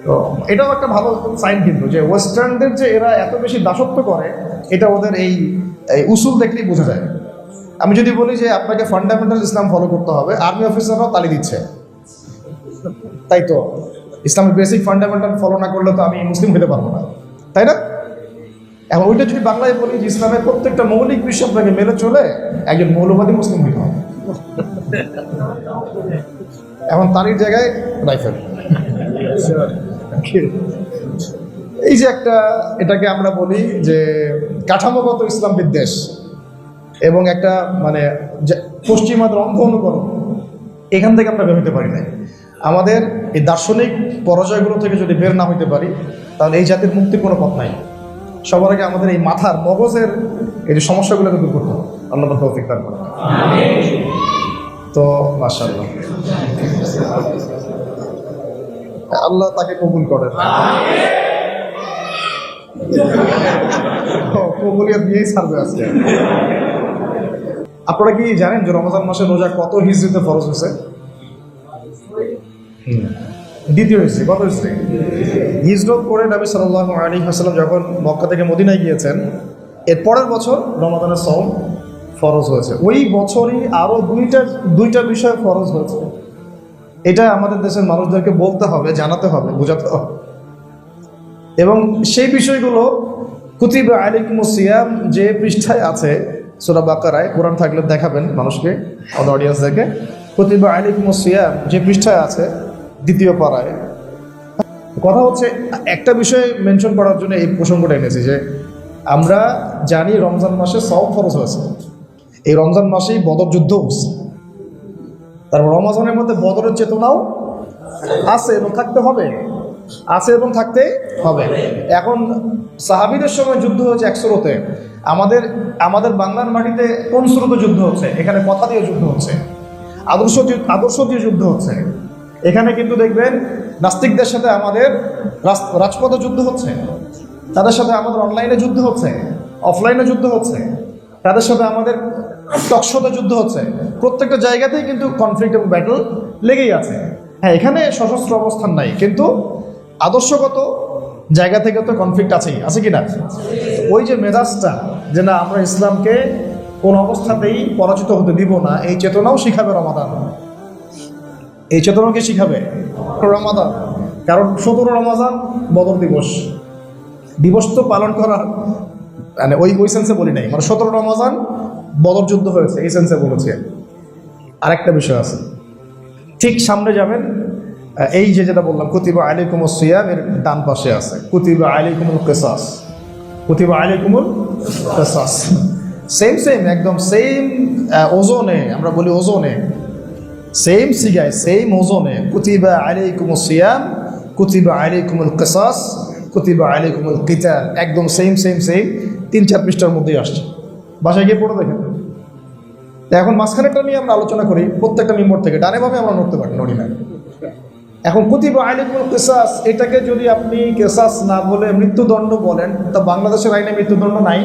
S1: তো এটাও একটা ভালো সাইন কিন্তু, যে ওয়েস্টার্নদের যে এরা এত বেশি দাসত্ব করে, এটা ওদের এই উসুল দেখলেই বোঝা যায়। আমি যদি বলি যে আপনাকে ফান্ডামেন্টাল ইসলাম ফলো করতে হবে, আর্মি অফিসাররাও তালি দিচ্ছে, তাই তো ইসলামের বেসিক ফান্ডামেন্টাল ফলো না করলে তো আমি মুসলিম হতে পারবো না, তাই না? এখন ওইটা যদি বাংলায় বলি যে ইসলামের প্রত্যেকটা মৌলিক বিষয় আপনাকে মেনে চলে একজন মৌলবাদী মুসলিম হতে হবে, এখন তারই জায়গায় রাইফেল। এই যে একটা, এটাকে আমরা বলি যে কাঠামোগত ইসলাম বিদ্বেষ এবং একটা মানে পশ্চিমাদের অন্ধ অনুকরণ, এখান থেকে আমরা বের হতে পারি না। আমাদের এই দার্শনিক পরাজয়গুলো থেকে যদি বের না হইতে পারি, তাহলে এই জাতির মুক্তির কোনো পথ নাই। সবার আগে আমাদের এই মাথার মগজের এই যে সমস্যাগুলোকে দূর করতে হবে। আল্লাহ তৌফিক দান করুন। তো মাশাআল্লাহ, আল্লাহ তাকে কবুল করেন, কবুলিয়ত দিয়েই ছাড়বে আজকে। আপনারা কি জানেন যে রমজান মাসে রোজা কত হিজরিতে ফরজ হয়েছে? দ্বিতীয় হিজরি। কত হিজরি? হিজরত করে নবী সাল্লাল্লাহু আলাইহি ওয়াসাল্লাম যখন মক্কা থেকে মদিনায় গিয়েছেন, এর পরের বছর রমাদানের সওম ফরজ হয়েছে। ওই বছরই আরও দুইটা বিষয় ফরজ হয়েছে। এটা আমাদের দেশের মানুষদেরকে বলতে হবে, জানাতে হবে, বোঝাতে হবে। এবং সেই বিষয়গুলো কুতিবা আলাইকুমুস সিয়াম যে পৃষ্ঠায় আছে সূরা বাকারায়, কোরআন থাকলে দেখাবেন মানুষকে, আমাদের অডিয়েন্সদেরকে। কুতিবা আলাইকুমুস সিয়াম যে পৃষ্ঠায় আছে দ্বিতীয় পারায়। কথা হচ্ছে একটা বিষয় মেনশন করার জন্য এই প্রসঙ্গটা এনেছি, যে আমরা জানি রমজান মাসে সওম ফরজ হয়েছে, এই রমজান মাসেই বদর যুদ্ধ হচ্ছে। তারপর রমজানের মধ্যে বদরের চেতনাও আছে এবং থাকতে হবে, আছে এবং থাকতে হবে। এখন সাহাবীদের সময় যুদ্ধ হয়েছে 1 স্রোতে, আমাদের বাংলার মাটিতে কোন স্রোতে যুদ্ধ হচ্ছে? এখানে কথা দিয়ে যুদ্ধ হচ্ছে, আদর্শ দিয়ে যুদ্ধ হচ্ছে। এখানে কিন্তু দেখবেন নাস্তিকদের সাথে আমাদের রাজপথে যুদ্ধ হচ্ছে, তাদের সাথে আমাদের অনলাইনে যুদ্ধ হচ্ছে, অফলাইনে যুদ্ধ হচ্ছে, তাদের সাথে আমাদের টকশোতে যুদ্ধ হচ্ছে। প্রত্যেকটা জায়গাতেই কিন্তু কনফ্লিক্ট এবং ব্যাটল লেগেই আছে। হ্যাঁ, এখানে সশস্ত্র অবস্থান নাই, কিন্তু আদর্শগত জায়গা থেকে তো কনফ্লিক্ট আছেই, আছে কি না? ওই যে মেজাজটা, যে না আমরা ইসলামকে কোন অবস্থাতেই পরাজিত হতে দিব না, এই চেতনাও শিখাবে রমাদান। এই চেতনাকে শিখাবে রমাদান, কারণ 17 রমজান বদর দিবস তো পালন করার মানে ওই সেন্সে বলি নাই, মানে 17 রমজান বদর যুদ্ধ হয়েছে এই সেন্সে বলেছি। আরেকটা বিষয় আছে, ঠিক সামনে যাবেন, এই যেটা বললাম কুতিবা আলাইকুমুস সিয়াম, এর ডান পাশে আছে কুতিবা আলাইকুমুল কিসাস। কুতিবা আলাইকুমুল কিসাস সেম একদম সেম ওজনে, আমরা বলি ওজনে, সেম সিগায় সেম ওজনে কুতিবা আলাইকুমুস সিয়াম, কুতিবা আলাইকুমুল কিসাস, কুতিবা আলাইকুমুল কিতাল, একদম সেম 3-4 পৃষ্ঠার মধ্যেই আসছে। বাসায় গিয়ে পড়ে দেখেন। এখন মাঝখানেটা নিয়ে আমরা আলোচনা করি, প্রত্যেকটা মেম্বর থেকে ডানে বামে আমরা নড়ি না। এখন কুতিবা আলাইকুমুল কিসাস, এটাকে যদি আপনি কিসাস না বলে মৃত্যুদণ্ড বলেন, তা বাংলাদেশের আইনে মৃত্যুদণ্ড নাই,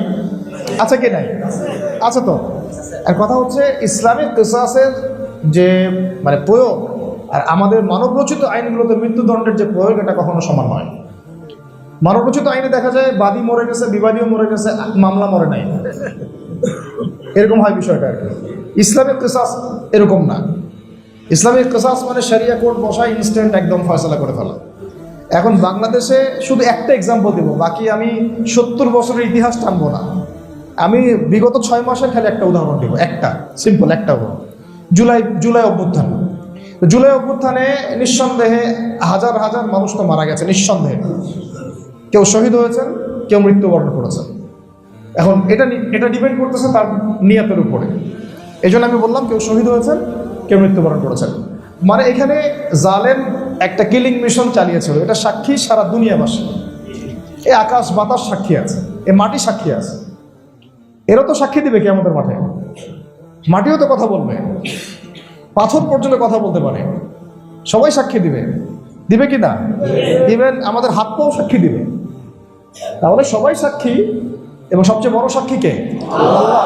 S1: আছে কি নাই? আছে তো। আর কথা হচ্ছে ইসলামিক কিসাসের যে মানে প্রয়োগ আর আমাদের মানবরচিত আইনগুলোতে মৃত্যুদণ্ডের যে প্রয়োগ, এটা কখনো সমান নয়। মানবরচিত আইনে দেখা যায় বাদী মরে গেছে, বিবাদীও মরে গেছে, মামলা মরে নাই, এরকম হয় বিষয়টা আর কি। ইসলামিক কিসাস এরকম না। ইসলামিক কিসাস মানে শরিয়া কোর্ট বসায়, ইনস্ট্যান্ট একদম ফয়সালা করে ফেলা। এখন বাংলাদেশে শুধু একটা এক্সাম্পল দেবো, বাকি আমি 70 বছরের ইতিহাস টানবো না। আমি বিগত 6 মাসের খালি একটা উদাহরণ দেবো, একটা সিম্পল একটা উদাহরণ। জুলাই অভ্যুত্থান। জুলাই অভ্যুত্থানে নিঃসন্দেহে হাজার মানুষ তো মারা গেছে, নিঃসন্দেহে। কেউ শহীদ হয়েছেন, কেউ মৃত্যুবরণ করেছেন। এখন এটা ডিপেন্ড করতেছে তার নিয়তের উপরে। এই জন্য আমি বললাম কেউ শহীদ হয়েছেন, কেউ মৃত্যুবরণ করেছেন। মানে এখানে জালেম একটা কিলিং মিশন চালিয়েছিল, এটা সাক্ষী সারা দুনিয়াবাসী। এ আকাশ বাতাস সাক্ষী আছে, এ মাটি সাক্ষী আছে। এরও তো সাক্ষী দিবে কি আমাদের মাঠে? মাটিও তো কথা বলবে, পাথর পর্যন্ত কথা বলতে পারে। সবাই সাক্ষী দিবে, দিবে কি না? ইভেন আমাদের হাত পাও সাক্ষী দিবে। তাহলে সবাই সাক্ষী, এবং সবচেয়ে বড় সাক্ষী কে? আল্লাহ।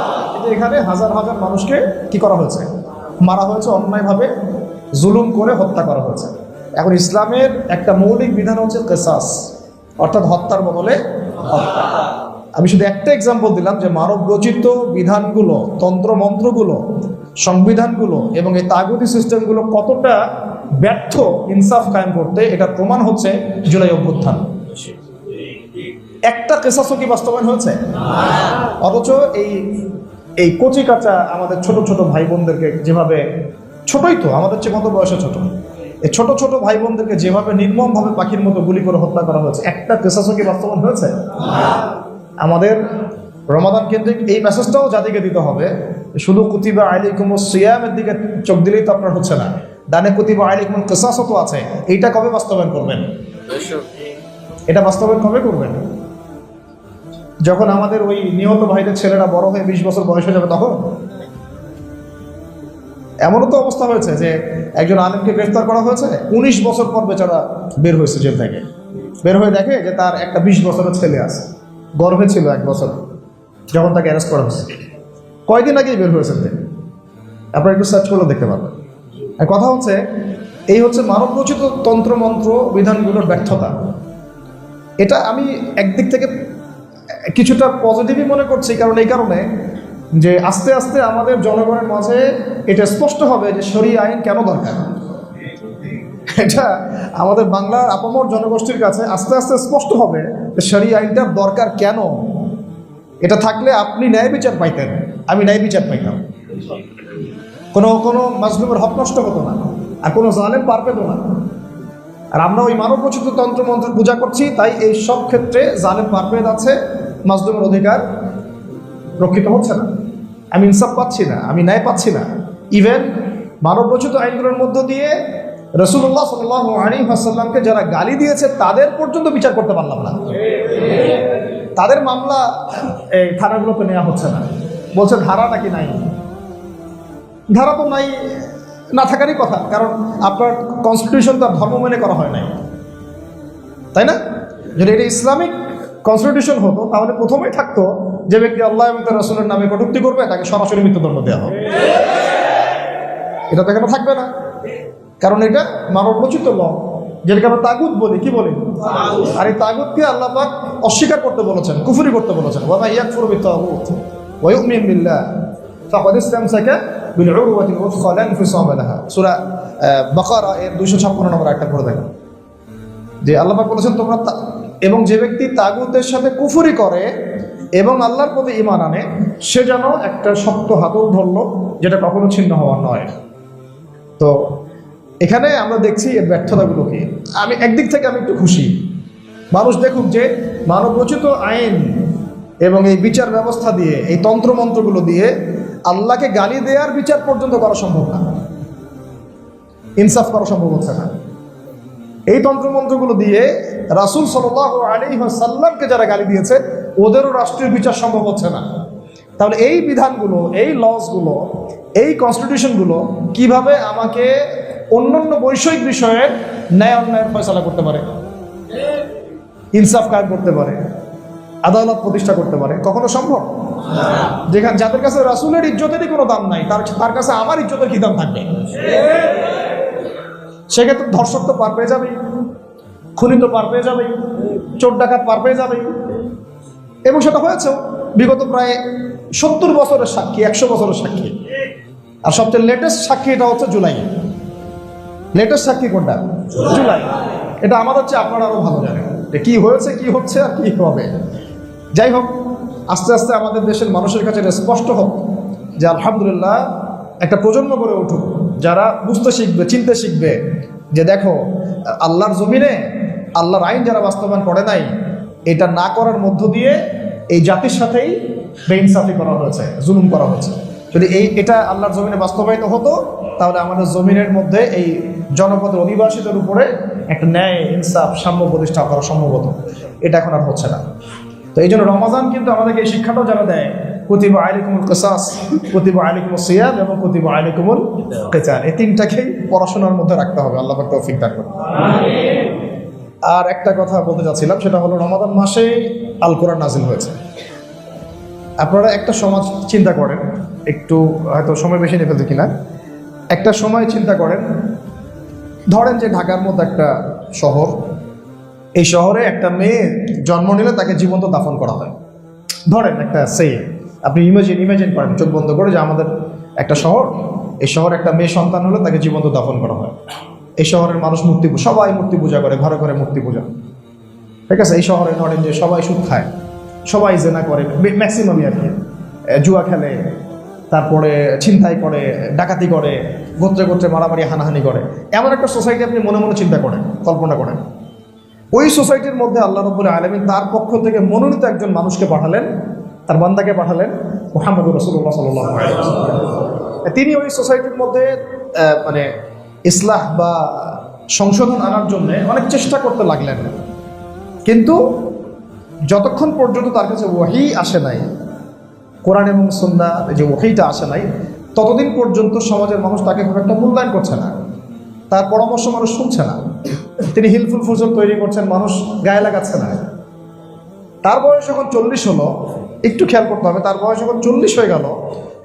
S1: এখানে হাজার হাজার মানুষকে কি করা হয়েছে? মারা হয়েছে, অন্যায়ভাবে জুলুম করে হত্যা করা হয়েছে। এখন ইসলামের একটা মৌলিক বিধান হচ্ছে কিসাস, অর্থাৎ হত্যার বদলে হত্যা। আমি শুধু একটা এক্সাম্পল দিলাম যে মানব রচিত বিধানগুলো, তন্ত্রমন্ত্রগুলো, সংবিধানগুলো এবং এই তাগুতি সিস্টেমগুলো কতটা ব্যর্থ ইনসাফ কায়েম করতে, এটা প্রমাণ হচ্ছে জুলাই অভ্যুত্থান। একটা কেসাসও কি বাস্তবায়ন হয়েছে? অথচ এই কচি কাঁচা আমাদের ছোট ছোট ভাই বোনদেরকে যেভাবে, ছোটই তো আমাদের চেয়ে কত বয়সে ছোট, এই ছোট ছোট ভাই বোনদেরকে যেভাবে নির্মমভাবে পাখির মতো গুলি করে হত্যা করা হয়েছে, একটা কেসাসও কি বাস্তবায়ন হয়েছে? আমাদের রমাদান কেন্দ্রিক এই মেসেজটাও জাতিকে দিতে হবে, শুধু কুতিবা আলাইকুমুস সিয়ামের দিকে চোখ দিলেই তো আপনার হচ্ছে না, দানে কুতিবা আলাইকুমুল কিসাসও তো আছে। এইটা কবে বাস্তবায়ন করবেন? এটা বাস্তবায়ন কবে করবেন? যখন আমাদের ওই নিহত ভাইদের ছেলেরা বড় হয়ে 20 বছর বয়স হয়ে যাবে তখন? এমনও তো অবস্থা হয়েছে যে একজন আলেমকে গ্রেফতার করা হয়েছে, 19 বছর পর বেচারা বের হয়েছে জেল থেকে। বের হয়ে দেখে যে তার একটা 20 বছরের ছেলে আছে, গর্ভে ছিল 1 বছর যখন তাকে অ্যারেস্ট করা হয়েছে। কয়দিন আগেই বের হয়েছেন তিনি, আপনারা একটু সার্চ করলে দেখতে পারবেন। আর কথা হচ্ছে, এই হচ্ছে মানব রচিত তন্ত্রমন্ত্র বিধানগুলোর ব্যর্থতা। এটা আমি একদিক থেকে কিছুটা পজিটিভই মনে করছি, কারণ এই কারণে যে আস্তে আস্তে আমাদের জনগণের মাঝে এটা স্পষ্ট হবে যে শরীয়ত আইন কেন দরকার। এটা আমাদের বাংলার আপামর জনগোষ্ঠীর কাছে আস্তে আস্তে স্পষ্ট হবে যে শরীয়ত আইনটার দরকার কেন। এটা থাকলে আপনি ন্যায় বিচার পাইতেন, আমি ন্যায় বিচার পাইতাম, কোনো মাজলুমের হক নষ্ট হতো না, আর কোনো জালেম পার পেত না। আর আমরা ওই মানব রচিত তন্ত্রমন্ত্র পূজা করছি, তাই এই সব ক্ষেত্রে জালেম পার পেয়ে যাচ্ছে, মাজলুমের অধিকার রক্ষিত হচ্ছে না, আমি ইনসাফ পাচ্ছি না, আমি ন্যায় পাচ্ছি না। ইভেন মানব রচিত আইনগুলোর মধ্য দিয়ে রাসূলুল্লাহ সাল্লাল্লাহু আলাইহি ওয়াসাল্লামকে যারা গালি দিয়েছে তাদের পর্যন্ত বিচার করতে পারলাম না। তাদের মামলা এই থানাগুলোতে নেওয়া হচ্ছে না, বলছে ধারা নাকি নাই। ধারা তো নাই, না থাকারই কথা, কারণ আপনার কনস্টিটিউশন তার ধর্ম মেনে করা হয় নাই, তাই না? যদি এটা ইসলামিক কনস্টিটিউশন হতো তাহলে প্রথমেই থাকতো যে ব্যক্তি আল্লাহ এবং তার রাসূলের নামে কটূক্তি করবে তাকে সরাসরি মৃত্যুদণ্ড দেওয়া হবে। এটা তো এখানে থাকবে না, কারণ এটা মানব রচিত ল, যেটাকে আমরা তাগুত বলি। কি বলি? আর এই তাগুতকে আল্লাহ পাক অস্বীকার করতে বলেছেন, কুফরি করতে বলেছেন। ওয়া মান ইয়াকফুর বিত-তাগুত ওয়া ইউমিন বিল্লাহ ফাকাদ ইসতামসাকা বিল-উরওয়াতিল ওয়াথকা লা ইনফিসামা লাহা। সূরা বাকারা এর 256 নম্বর আয়াতটা পড়ে দেখেন যে আল্লাহ পাক বলেছেন, তোমরা এবং যে ব্যক্তি তাগুতের সাথে কুফরি করে এবং আল্লাহর প্রতি ঈমান আনে, সে যেন একটা শক্ত হাতল ধরল যেটা কখনো ছিন্ন হওয়ার নয়। তো এখানে আমরা দেখছি এর ব্যর্থতাগুলো কি। আমি একদিক থেকে আমি একটু খুশি, মানুষ দেখুক যে মানব রচিত আইন এবং এই বিচার ব্যবস্থা দিয়ে, এই তন্ত্রমন্ত্রগুলো দিয়ে আল্লাহকে গালি দেওয়ার বিচার পর্যন্ত করা সম্ভব না, ইনসাফ করা সম্ভব হচ্ছে না। এই তন্ত্রমন্ত্রগুলো দিয়ে রাসূল সাল্লাল্লাহু আলাইহি ওয়াসাল্লামকে যারা গালি দিয়েছে ওদেরও রাষ্ট্রীয় বিচার সম্ভব হচ্ছে না। তাহলে এই বিধানগুলো, এই লসগুলো, এই কনস্টিটিউশনগুলো কিভাবে আমাকে অন্যান্য বৈষয়িক বিষয়ে ন্যায় অন্যায়ের ফয়সালা করতে পারে, ইনসাফ কায়েম করতে পারে, আদালত প্রতিষ্ঠা করতে পারে? কখনো সম্ভব? যেখানে যাদের কাছে রাসূলের ইজ্জতেরই কোনো দাম নাই, তার কাছে আমার ইজ্জতের কি দাম থাকবে? সেক্ষেত্রে ধর্ষক তো পার পেয়ে যাবেই, খুনি তো পার পেয়ে যাবেই, চোর ডাকাত পার পেয়ে যাবেই। এবং সেটা হয়েছেও বিগত প্রায় 70 বছরের সাক্ষী, 100 বছরের সাক্ষী। আর সবচেয়ে লেটেস্ট সাক্ষী এটা হচ্ছে জুলাই। লেটেস্ট সাক্ষী কোনটা? জুলাই। এটা আমাদের চেয়ে আপনারা আরও ভালো জানেন যে কী হয়েছে, কী হচ্ছে আর কী হবে। যাই হোক, আস্তে আস্তে আমাদের দেশের মানুষের কাছে এটা স্পষ্ট হোক যে আলহামদুলিল্লাহ একটা প্রজন্ম গড়ে উঠুক যারা বুঝতে শিখবে, চিনতে শিখবে যে দেখো আল্লাহর জমিনে আল্লাহর আইন যারা বাস্তবায়ন করে নাই, এটা না করার মধ্য দিয়ে এই জাতির সাথেই বেইনসাফি করা হয়েছে, জুলুম করা হয়েছে। যদি এটা আল্লাহর জমিনে বাস্তবায়িত হতো তাহলে আমাদের জমিনের মধ্যে এই জনপদের অধিবাসীদের উপরে একটা ন্যায়, ইনসাফ, সাম্য প্রতিষ্ঠা করা সম্ভব হতো। এটা এখন আর হচ্ছে না। তো এই জন্য রমাজান কিন্তু আমাদেরকে এই শিক্ষাটাও যারা দেয় কুতিবা আলাইকুমুল কিসাস, কুতিবা আলাইকুমুস সিয়াম এবং কুতিবা আলাইকুমুল কিতাল। এই তিনটাকেই পড়াশোনার মধ্যে রাখতে হবে। আল্লাহ পাক তৌফিক দান করুন। আর একটা কথা বলতে চাচ্ছিলাম, সেটা হলো রমাদান মাসেই আল কোরআন নাজিল হয়েছে। আপনারা একটা সমাজ চিন্তা করেন, একটু হয়তো সময় বেশি নিয়ে ফেলতে কিনা, একটা সময় চিন্তা করেন, ধরেন যে ঢাকার মধ্যে একটা শহর, এই শহরে একটা মেয়ে জন্ম নিলে তাকে জীবন্ত দাফন করা হয়। ধরেন একটা আপনি ইমাজিন করেন চোখ বন্ধ করে যে আমাদের একটা শহর, এই শহরে একটা মেয়ে সন্তান হলে তাকে জীবন্ত দাফন করা হয়। এই শহরের মানুষ সবাই মূর্তি পূজা করে, ঘরে ঘরে মূর্তি পূজা, ঠিক আছে। এই শহরে ধরেন যে সবাই সুদ খায়, সবাই জেনা করে, ম্যাক্সিমামই আর কি, জুয়া খেলে, তারপরে ছিনতাই করে, ডাকাতি করে, গোত্রে গোত্রে মারামারি হানাহানি করে। এমন একটা সোসাইটি আপনি মনে মনে চিন্তা করেন, কল্পনা করেন। ওই সোসাইটির মধ্যে আল্লাহ রাব্বুল আলামিন তার পক্ষ থেকে মনোনীত একজন মানুষকে পাঠালেন, তার বান্দাকে পাঠালেন, মুহাম্মদুর রাসূলুল্লাহ সাল্লাল্লাহু আলাইহি ওয়াসাল্লাম। তিনি ওই সোসাইটির মধ্যে মানে ইসলাহ বা সংশোধন আনার জন্য অনেক চেষ্টা করতে লাগলেন, কিন্তু যতক্ষণ পর্যন্ত তার কাছে ওয়াহি আসে নাই, কোরআন এবং সুন্নাহ যে ওয়াহিটা আসে নাই, ততদিন পর্যন্ত সমাজের মানুষ তাকে খুব একটা মূল্যায়ন করছে না, তার পরামর্শ মানুষ শুনছে না। তিনি হিলফুল ফুজল তৈরি করছেন, মানুষ গায়ে লাগাচ্ছে না। তার বয়স যখন 40 হলো, একটু খেয়াল করতে হবে, তার বয়স যখন 40 হয়ে গেল,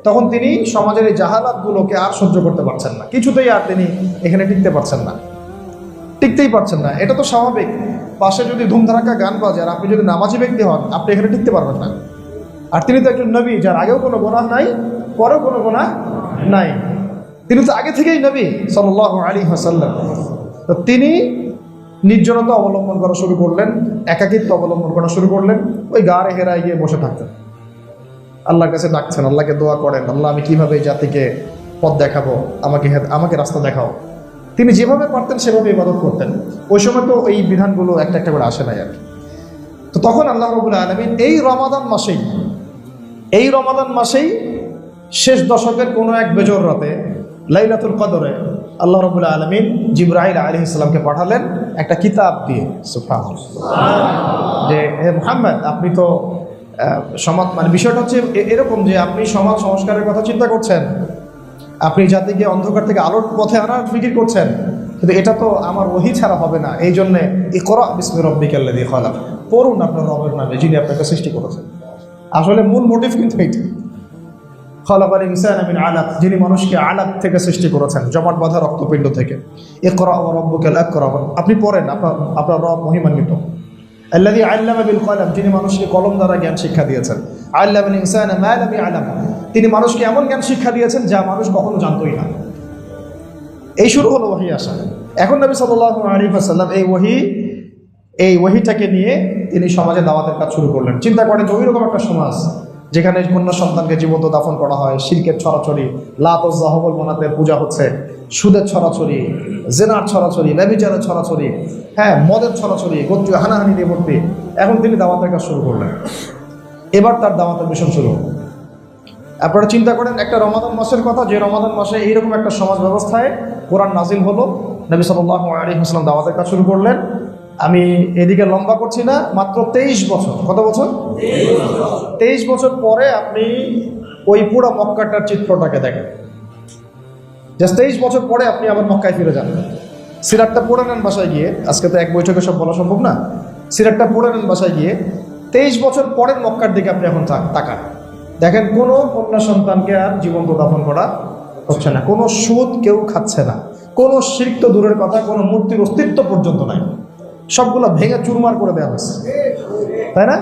S1: তখন তিনি সমাজের এই জাহালাতগুলোকে আর সহ্য করতে পারছেন না, কিছুতেই আর তিনি এখানে টিকতেই পারছেন না। এটা তো স্বাভাবিক। পাশে যদি ধুমধারাক্কা গান বাজে আর আপনি যদি নামাজি ব্যক্তি হন, আপনি এখানে টিকতে পারবেন না। আর তিনি তো একজন নবী, যার আগেও কোনো গুনাহ নাই, পরেও কোনো গুনাহ নাই। তিনি তো আগে থেকেই নবী সাল্লাল্লাহু আলাইহি ওয়াসাল্লাম। তো তিনি নির্জনতা অবলম্বন করা শুরু করলেন, একাকিত্ব অবলম্বন করা শুরু করলেন। ওই গাড়ে হেরায় গিয়ে বসে থাকতেন, আল্লাহর কাছে ডাকছেন, আল্লাহকে দোয়া করেন, আল্লাহ আমি কিভাবে এই জাতিকে পথ দেখাবো, আমাকে রাস্তা দেখাও। তিনি যেভাবে পারতেন সেভাবে ইবাদত করতেন। ওই সময় তো এই বিধানগুলো একটা একটা করে আসে নাই আর কি। তো তখন আল্লাহ রাব্বুল আলামিন এই রমাদান মাসেই শেষ দশকের কোনো এক বেজর রাতে লাইলাতুল কদরে আল্লাহ রাব্বুল আলামিন জিবরাইল আলাইহিস সালামকে পাঠালেন একটা কিতাব দিয়ে। সুবহানাল্লাহ। যে হে মুহাম্মদ, আপনি তো সমাজ, মানে বিষয়টা হচ্ছে এরকম যে আপনি সমাজ সংস্কারের কথা চিন্তা করছেন, আপনি জাতিকে অন্ধকার থেকে আলোর পথে আনার ফিকির করছেন, কিন্তু এটা তো আমার ওহী ছাড়া হবে না। এই জন্যে ইকরা বিসমি রাব্বিকাল্লাযী খালাক, পড়ুন আপনার রবের নামে যিনি আপনাকে সৃষ্টি করেছেন। আসলে মূল মোটিভ কিন্তু এইটা, খালাকাল ইনসানা মিন আলাক, যিনি মানুষকে আলাক থেকে সৃষ্টি করেছেন, জমাট বাঁধা রক্তপিণ্ড থেকে। ইকরা ওয়া রাব্বুকাল আকরাম, আপনি পড়েন, আপনার রব মহিমান্বিত। আল্লাযী আল্লামা বিল কলম, যিনি মানুষকে কলম দ্বারা জ্ঞান শিক্ষা দিয়েছেন। আল্লামাল ইনসানা মা লাম ইয়ালাম, তিনি মানুষকে এমন জ্ঞান শিক্ষা দিয়েছেন যা মানুষ কখনো জানতই না। এই শুরু হলো ওহী আসা। এখন নবী সাল্লাল্লাহু আলাইহি ওয়াসাল্লাম এই ওহীটাকে নিয়ে তিনি সমাজে দাওয়াতের কাজ শুরু করলেন। চিন্তা করেন যে ওইরকম একটা সমাজ যেখানে কন্যা সন্তানকে জীবন্ত দাফন করা হয়, শিরকের ছড়াছড়ি, লাত ও জাহবল মানাতের পূজা হচ্ছে, সুদের ছড়াছড়ি, জেনার ছড়াছড়ি, ব্যভিচারের ছড়াছড়ি, মদের ছড়াছড়ি, গোত্রীয় হানাহানি দিয়ে ভর্তি। এখন তিনি দাওয়াতের কাজ শুরু করলেন। এবার তার দাওয়াতের মিশন শুরু হল। আপনারা চিন্তা করেন একটা রমাদান মাসের কথা, যে রমাদান মাসে এইরকম একটা সমাজ ব্যবস্থায় কোরআন নাজিল হলো, নবী সাল্লাল্লাহু আলাইহি ওয়াসাল্লাম দাওয়াতের কাজ শুরু করলেন। আমি এদিকে লম্বা করছি না, মাত্র 23 বছর। কত বছর? 23 বছর পরে আপনি ওই পুরো মক্কাটার চিত্রটাকে দেখেন। জাস্ট 23 বছর পরে আপনি আবার মক্কায় ফিরে যান। সিরাতটা পড়ে নেন বাসায় গিয়ে, আজকে তো এক বৈঠকে সব বলা সম্ভব না। সিরাতটা পড়ে নেন বাসায় গিয়ে, 23 বছর পরের মক্কার দিকে আপনি এখন তাকান, দেখেন কোনো কন্যা সন্তানকে আর জীবন্ত দাফন করা হচ্ছে না, কোনো সুদ কেউ খাচ্ছে না, কোনো শিরক তো দূরের কথা, কোনো মূর্তির অস্তিত্ব পর্যন্ত নাই, সবগুলো ভেঙে চুরমার করে দেওয়া হয়েছে, তাই না?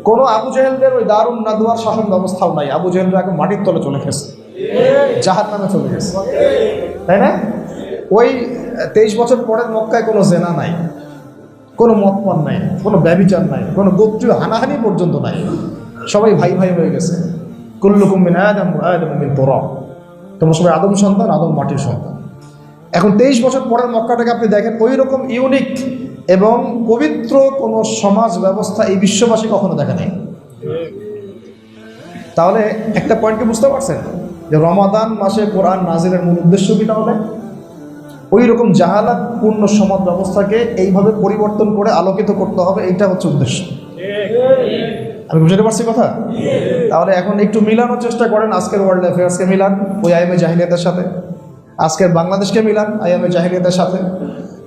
S1: কোনো আবু জেহেলদের ওই দারুন নাদওয়ার শাসন ব্যবস্থাও নাই। আবু জেহেলরা এখন মাটির তলে চলে গেছে, জাহান্নামে চলে গেছে, তাই না? ওই 23 বছর পরের মক্কায় কোনো জেনা নাই, কোনো মদপান নাই, কোনো ব্যভিচার নাই, কোনো গোত্রীয় হানাহানি পর্যন্ত নাই। সবাই ভাই ভাই হয়ে গেছে। কুল্লুকুম মিন আদম ওয়া আদম মিন তুরাব, তোমরা সবাই আদম সন্তান, আদম মাটির সন্তান। এখন 23 বছর পরের মক্কাটাকে আপনি দেখেন, ওই রকম ইউনিক এবং পবিত্র কোনো সমাজ ব্যবস্থা এই বিশ্ববাসী কখনো দেখে নাই। তাহলে একটা পয়েন্টকে বুঝতে পারছেন যে রমাদান মাসে কোরআন নাজিলের মূল উদ্দেশ্য কি? তাহলে ওই রকম জাহালাতপূর্ণ সমাজ ব্যবস্থাকে এইভাবে পরিবর্তন করে আলোকিত করতে হবে, এইটা হচ্ছে উদ্দেশ্য। আমি বুঝতে পারছি কথা? তাহলে এখন একটু মিলানোর চেষ্টা করেন আজকের ওয়ার্ল্ড অ্যাফেয়ার্সকে মিলান ওই আইএমএ জাহিলিয়াতের সাথে, আজকের বাংলাদেশকে মিলান আইএমএ জাহিলিয়াতের সাথে,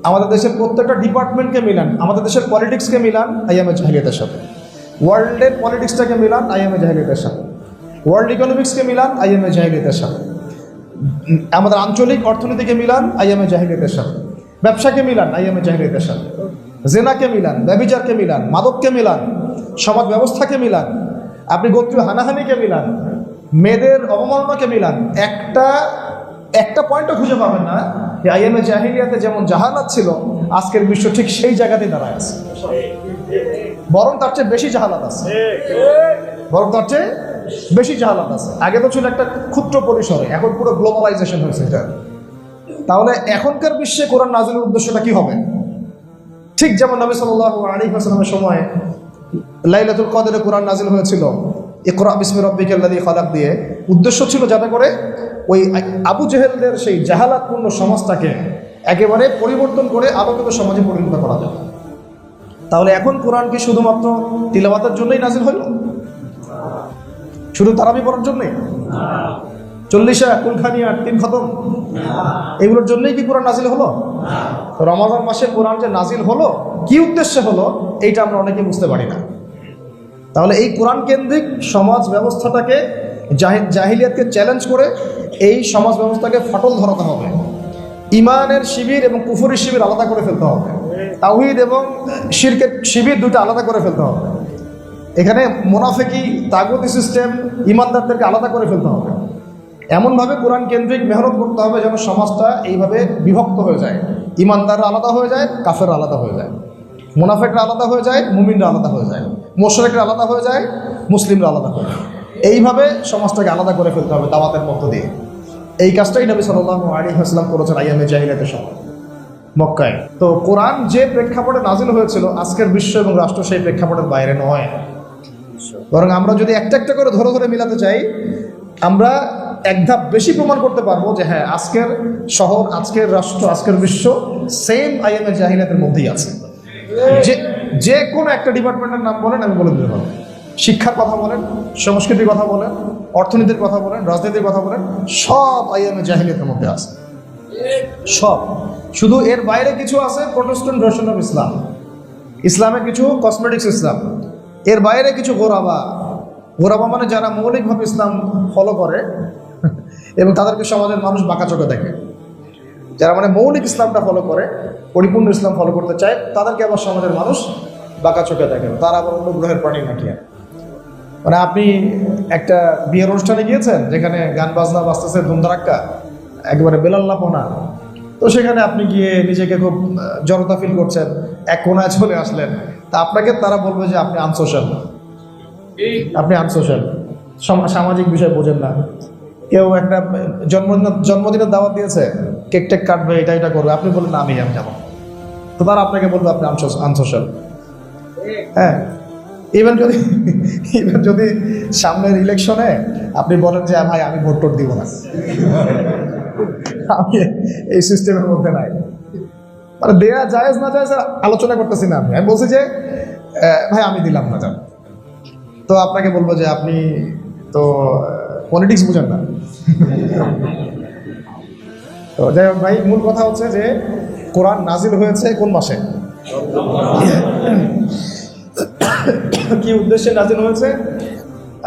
S1: আমাদের দেশের প্রত্যেকটা ডিপার্টমেন্টকে মিলান, আমাদের দেশের পলিটিক্সকে মিলান আইএমএ জাহিলিয়াতের সাথে, ওয়ার্ল্ডের পলিটিক্সটাকে মিলান আইএমএ জাহিলিয়াতের সাথে, ওয়ার্ল্ড ইকোনমিক্সকে মিলান আইএমএ জাহিলিয়াতের সাথে, আমাদের আঞ্চলিক অর্থনীতিকে মিলান আইএমএ জাহিলিয়াতের সাথে, ব্যবসাকে মিলান আইএমএ জাহিলিয়াতের সাথে, জেনাকে মিলান, ব্যভিচারকে মিলান, মাদককে মিলান, সমাজ ব্যবস্থাকে মিলান, আপনি গোত্রীয় হানাহানিকে মিলান, মেয়েদের অবমাননাকে মিলান, একটা পয়েন্টও খুঁজে পাবেন না যে আইএমএ জাহিলিয়াতে যেমন জাহালাত ছিল আজকের বিশ্ব ঠিক সেই জায়গাতেই দাঁড়ায় আছে, বরং তার চেয়ে বেশি জাহালাত আছে, বরং তার চেয়ে বেশি জাহালাত আছে। আগে তো ছিল একটা ক্ষুদ্র পরিসরে, এখন পুরো গ্লোবালাইজেশন হয়েছে এটা। তাহলে এখনকার বিশ্বে কোরআন নাজিলের উদ্দেশ্যটা কি হবে? ঠিক যেমন নবী সাল্লাল্লাহু আলাইহি ওয়াসাল্লামের সময় লাইলাতুল কদরে কোরআন নাজিল হয়েছিল ইকরা বিসমি রাব্বিকাল্লাযী খালাক দিয়ে, উদ্দেশ্য ছিল যাতে করে ওই আবু জেহেলদের সেই জাহালাতপূর্ণ সমাজটাকে একেবারে পরিবর্তন করে আলোকিত সমাজে পরিণত করা যায়। তাহলে এখন কোরআন কি শুধুমাত্র তিলাওয়াতের জন্যই নাজিল হইল? শুধু তারাবি পড়ার জন্যে? 40 কুলখানিয়া 3 খতম এগুলোর জন্যই কি কোরআন নাজিল হলো? রমাদান মাসে কোরআন যে নাজিল হলো কি উদ্দেশ্যে হলো এইটা আমরা অনেকে বুঝতে পারি না। তাহলে এই কোরআন কেন্দ্রিক সমাজ ব্যবস্থাটাকে জাহিলিয়াতকে চ্যালেঞ্জ করে এই সমাজ ব্যবস্থাকে ফাটল ধরাতে হবে, ইমানের শিবির এবং কুফরি শিবির আলাদা করে ফেলতে হবে, তাওহীদ এবং শিরকের শিবির দুটো আলাদা করে ফেলতে হবে, এখানে মুনাফিকি তাগুতি সিস্টেম ইমানদারদেরকে আলাদা করে ফেলতে হবে, এমনভাবে কোরআন কেন্দ্রিক মেহনত করতে হবে যেন সমাজটা এইভাবে বিভক্ত হয়ে যায়, ইমানদাররা আলাদা হয়ে যায়, কাফেররা আলাদা হয়ে যায়, মুনাফিকরা আলাদা হয়ে যায়, মুমিনরা আলাদা হয়ে যায়, মুশরিকরা আলাদা হয়ে যায়, মুসলিমরা আলাদা হয়ে যায়। এইভাবে সমাজটাকে আলাদা করে ফেলতে হবে দাওয়াতের মধ্য দিয়ে। এই কাজটাই নবী সাল্লাল্লাহু আলাইহি ওয়াসাল্লাম করেছেন আইয়ামে জাহিলিয়াতের সময় মক্কায়। তো কোরআন যে প্রেক্ষাপটে নাজিল হয়েছিল আজকের বিশ্ব এবং রাষ্ট্র সেই প্রেক্ষাপটের বাইরে নয়, বরং আমরা যদি একটা একটা করে ধরে ধরে মিলাতে চাই আমরা এক ধাপ বেশি প্রমাণ করতে পারবো যে হ্যাঁ আজকের শহর, আজকের রাষ্ট্র, আজকের বিশ্ব সেম আইএমএ জাহিলিয়াতের মধ্যেই আছে। যে কোনো একটা ডিপার্টমেন্টের নাম বলেন আমি বলে দিতে পারবো, শিক্ষার কথা বলেন, সংস্কৃতির কথা বলেন, অর্থনীতির কথা বলেন, রাজনীতির কথা বলেন, সব আইএমএ জাহিলিয়াতের মধ্যে আছে, সব। শুধু এর বাইরে কিছু আছে প্রোটেস্ট্যান্ট ভার্সন অফ ইসলাম, ইসলামের কিছু কসমেটিক্স ইসলাম, এর বাইরে কিছু গোরাবা মানে যারা মৌলিকভাবে ইসলাম ফলো করে এবং তাদেরকে সমাজের মানুষ বাঁকা চোখে দেখে, যারা মানে মৌলিক ইসলামটা ফলো করে, পরিপূর্ণ ইসলাম ফলো করতে চায়, তাদেরকে আবার সমাজের মানুষ বাঁকা চোখে দেখে, তারা আবার অন্য গ্রহের প্রাণী নাকি। মানে আপনি একটা বিয়ের অনুষ্ঠানে গিয়েছেন যেখানে গান বাজনা বাজতেছে ধুমধারাক্কা, একেবারে বেলাল্লাপনা, তো সেখানে আপনি গিয়ে নিজেকে খুব জড়তা ফিল করছেন, এক কোনায় চলে আসলেন, তা আপনাকে তারা বলবে যে আপনি আনসোশ্যাল, আপনি আনসোশ্যাল, সামাজিক বিষয় বোঝেন না। কেউ একটা জন্মদিনের দাওয়াত দিয়েছে, কেক টেক কাটবে, এটা করবে, আপনি বললেন না আমি যাবো, তো তারা আপনাকে বলবে আপনি আনসোশ্যাল। হ্যাঁ, ইভেন যদি সামনের ইলেকশনে আপনি বলেন যে ভাই আমি ভোট টোট দিব না, আমি এই সিস্টেমের মধ্যে নাই, মানে দেয়া জায়েজ না জায়েজ আলোচনা করতেছি না, আমি বলছি যে ভাই আমি দিলাম না, যান, তো আপনাকে বলবো যে আপনি তো পলিটিক্স বুঝেন না। তো যাই হোক ভাই, মূল কথা হচ্ছে যে কোরআন নাজিল হয়েছে কোন মাসে, কি উদ্দেশ্যে নাজিল হয়েছে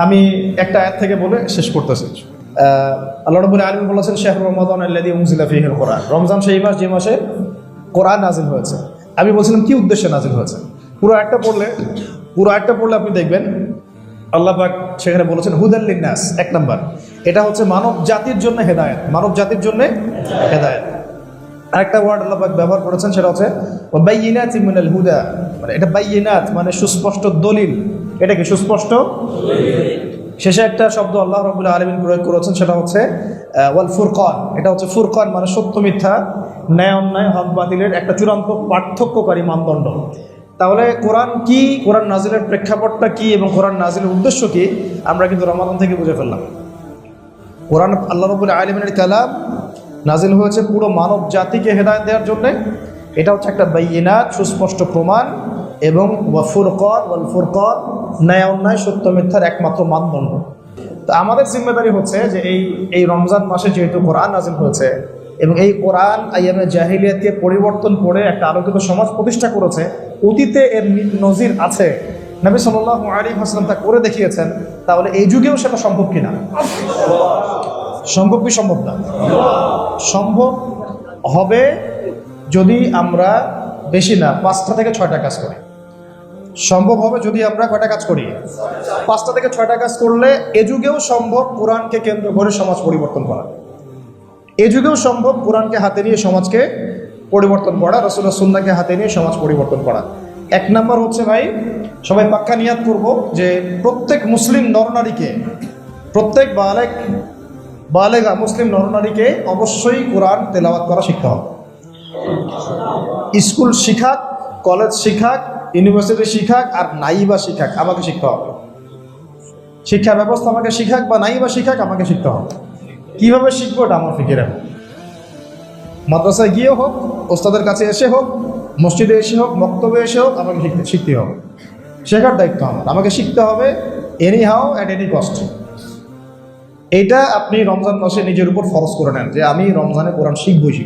S1: আমি একটা আয়াত থেকে বলে শেষ করতেছি। আল্লাহ রাব্বুল আলামিন বলেছেন শাহরু রমাদান আল্লাযী উনজিলা ফীহিল কোরআন, রমজান সেই মাস যে মাসে কোরআন নাজিল হয়েছে। আমি বলছিলাম কি উদ্দেশ্যে নাজিল হয়েছে, পুরো আয়াতটা পড়লে আপনি দেখবেন আল্লাহ পাক সেখানে বলেছেন হুদাল লিন্নাস, 1 নাম্বার, এটা হচ্ছে মানব জাতির জন্য হেদায়েত, মানব জাতির জন্য হেদায়েত। আরেকটা ওয়ার্ড আল্লাহ পাক ব্যবহার করেছেন সেটা হচ্ছে বাইয়িনাতিন মিনাল হুদা, মানে এটা বাইয়িনাত মানে সুস্পষ্ট দলিল, এটা কি সুস্পষ্ট দলিল। শেষে একটা শব্দ আল্লাহ রাব্বুল আলামিন প্রয়োগ করেছেন সেটা হচ্ছে ওয়াল ফুরকান, এটা হচ্ছে ফুরকান মানে সত্য মিথ্যা, ন্যায় অন্যায়, হক বাতিলের একটা চূড়ান্ত পার্থক্যকারী মানদণ্ড। তাহলে কোরআন কি, কোরআন নাজিলের প্রেক্ষাপটটা কি এবং কোরআন নাজিলের উদ্দেশ্য কি আমরা কিন্তু রমাদান থেকে বুঝে ফেললাম। কোরআন আল্লাহ রাব্বুল আলামিনের কালাম, নাজিল হয়েছে পুরো মানব জাতিকে হেদায়েত দেওয়ার জন্যে, এটা হচ্ছে একটা বাইয়িনাত সুস্পষ্ট প্রমাণ, এবং ওয়া ফুরকান ওয়াল ফুরকান ন্যায় অন্যায় সত্য মিথ্যার একমাত্র মানদণ্ড। তো আমাদের জিম্মেদারি হচ্ছে যে এই রমজান মাসে যেহেতু কোরআন নাজিল হয়েছে এবং এই কোরআন আইয়ামে জাহিলিয়াতকে পরিবর্তন করে একটা আলোকিত সমাজ প্রতিষ্ঠা করেছে, অতীতে এর নজির আছে, নবী সাল্লাল্লাহু আলাইহি ওয়াসাল্লাম তা করে দেখিয়েছেন, তাহলে এই যুগেও সেটা সম্ভব কিনা? সম্ভব কি সম্ভব না? সম্ভব হবে যদি আমরা বেশি না 5টা থেকে 6টা কাজ করি। সম্ভব হবে যদি আমরা কয়টা কাজ করি? 5টা থেকে 6টা কাজ করলে এ যুগেও সম্ভব কোরআনকে কেন্দ্র করে সমাজ পরিবর্তন করা। এ যুগেও সম্ভব কোরআনকে হাতে নিয়ে সমাজকে পরিবর্তন করা, রাসূলুল্লাহ সুন্নাহকে হাতে নিয়ে সমাজ পরিবর্তন করা। 1 নাম্বার হচ্ছে ভাই, সবাই পাক্কা নিয়াত করব যে প্রত্যেক মুসলিম নরনারীকে, প্রত্যেক বালেগা মুসলিম নরনারীকে অবশ্যই কোরআন তেলাওয়াত করা শিখতে হবে। স্কুল শিখাক, কলেজ শিখাক, ইউনিভার্সিটি শিখাক আর নাইবা শিখাক, আমাকে শিখতে হবে। শিক্ষা ব্যবস্থা আমাকে শিখাক বা নাইবা শিখাক, আমাকে শিখতে হবে। কিভাবে শিখবো এটা আমার ফিকির। মাদ্রাসায় গিয়ে হোক, ওস্তাদের কাছে এসে হোক, মসজিদে এসে হোক, মক্তবে এসে হোক, আমাকে শিখতে হবে। শেখার দায়িত্ব আমার, আমাকে শিখতে হবে any how at any cost. এইটা আপনি রমজান মাসে নিজের উপর ফরজ করে নেন যে আমি রমজানে কোরআন শিখবই।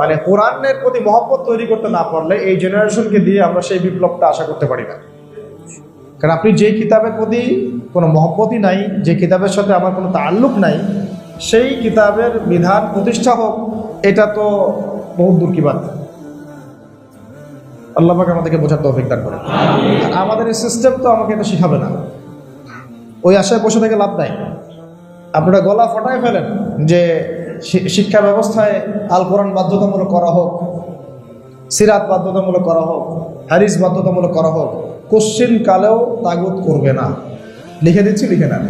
S1: মানে কোরআনের প্রতি মহব্বত তৈরি করতে না পারলে এই জেনারেশনকে দিয়ে আমরা সেই বিপ্লবটা আশা করতে পারি না। কারণ আপনি যে কিতাবের প্রতি কোনো মহব্বতই নাই, যে কিতাবের সাথে আমার কোনো তাল্লুক নাই, সেই কিতাবের বিধান প্রতিষ্ঠা হোক, এটা তো বহুত দূর কি বাত। আল্লাহ পাক আমাদেরকে বোঝার তৌফিক দান করে। আমাদের এই সিস্টেম তো আমাকে এটা শিখাবে না, ওই আশায় বসে থেকে লাভ নাই। আপনারা গলা ফাটায় ফেলেন যে শিক্ষা ব্যবস্থায় আল কোরআন বাধ্যতামূলক করা হোক, সিরাত বাধ্যতামূলক করা হোক, হাদিস বাধ্যতামূলক করা হোক, কোশ্চিন কালেও তাগুত করবে না। লিখে দিচ্ছি, লিখে নেন।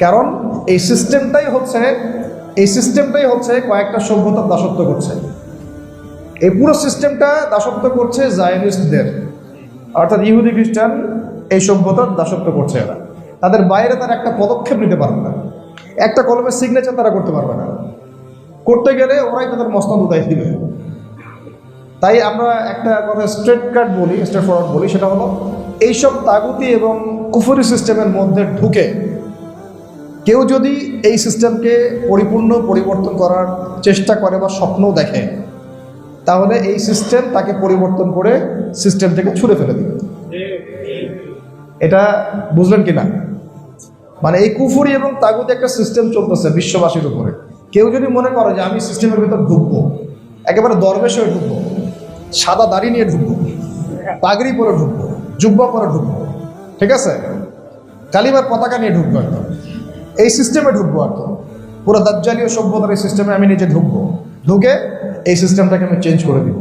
S1: কারণ এই সিস্টেমটাই হচ্ছে কয়েকটা সভ্যতার দাসত্ব করছে। এই পুরো সিস্টেমটা দাসত্ব করছে জায়নিস্টদের, অর্থাৎ ইহুদি খ্রিস্টান এই সভ্যতার দাসত্ব করছে। এরা তাদের বাইরে তারা একটা পদক্ষেপ নিতে পারবে না, একটা কলমের সিগনেচার তারা করতে পারবে না। করতে গেলে ওরাই তাদের মসনদ উদায় দিবে। তাই আমরা একটা কথা স্ট্রেট ফরওয়ার্ড বলি, সেটা হলো এইসব তাগুতি এবং কুফরি সিস্টেমের মধ্যে ঢুকে কেউ যদি এই সিস্টেমকে পরিপূর্ণ পরিবর্তন করার চেষ্টা করে বা স্বপ্ন দেখে, তাহলে এই সিস্টেম তাকে পরিবর্তন করে সিস্টেম থেকে ছুঁড়ে ফেলে দিবে। এটা বুঝলেন কি না? মানে এই কুফরি এবং তাগুতি একটা সিস্টেম চলতেছে বিশ্ববাসীর উপরে। কেউ যদি মনে করে যে আমি সিস্টেমের ভিতর ঢুকবো, একেবারে দরবেশ হয়ে ঢুকবো, সাদা দাড়ি নিয়ে ঢুকবো, পাগড়ি পরে ঢুকবো, জুব্বা পরে ঢুকবো, ঠিক আছে, কালিমার পতাকা নিয়ে ঢুকবো, একদম এই সিস্টেমে ঢুকবো, আর তো পুরো দাজ্জালীয় সভ্যতার এই সিস্টেমে আমি নিজে ঢুকবো, ঢুকে এই সিস্টেমটাকে আমি চেঞ্জ করে দিব,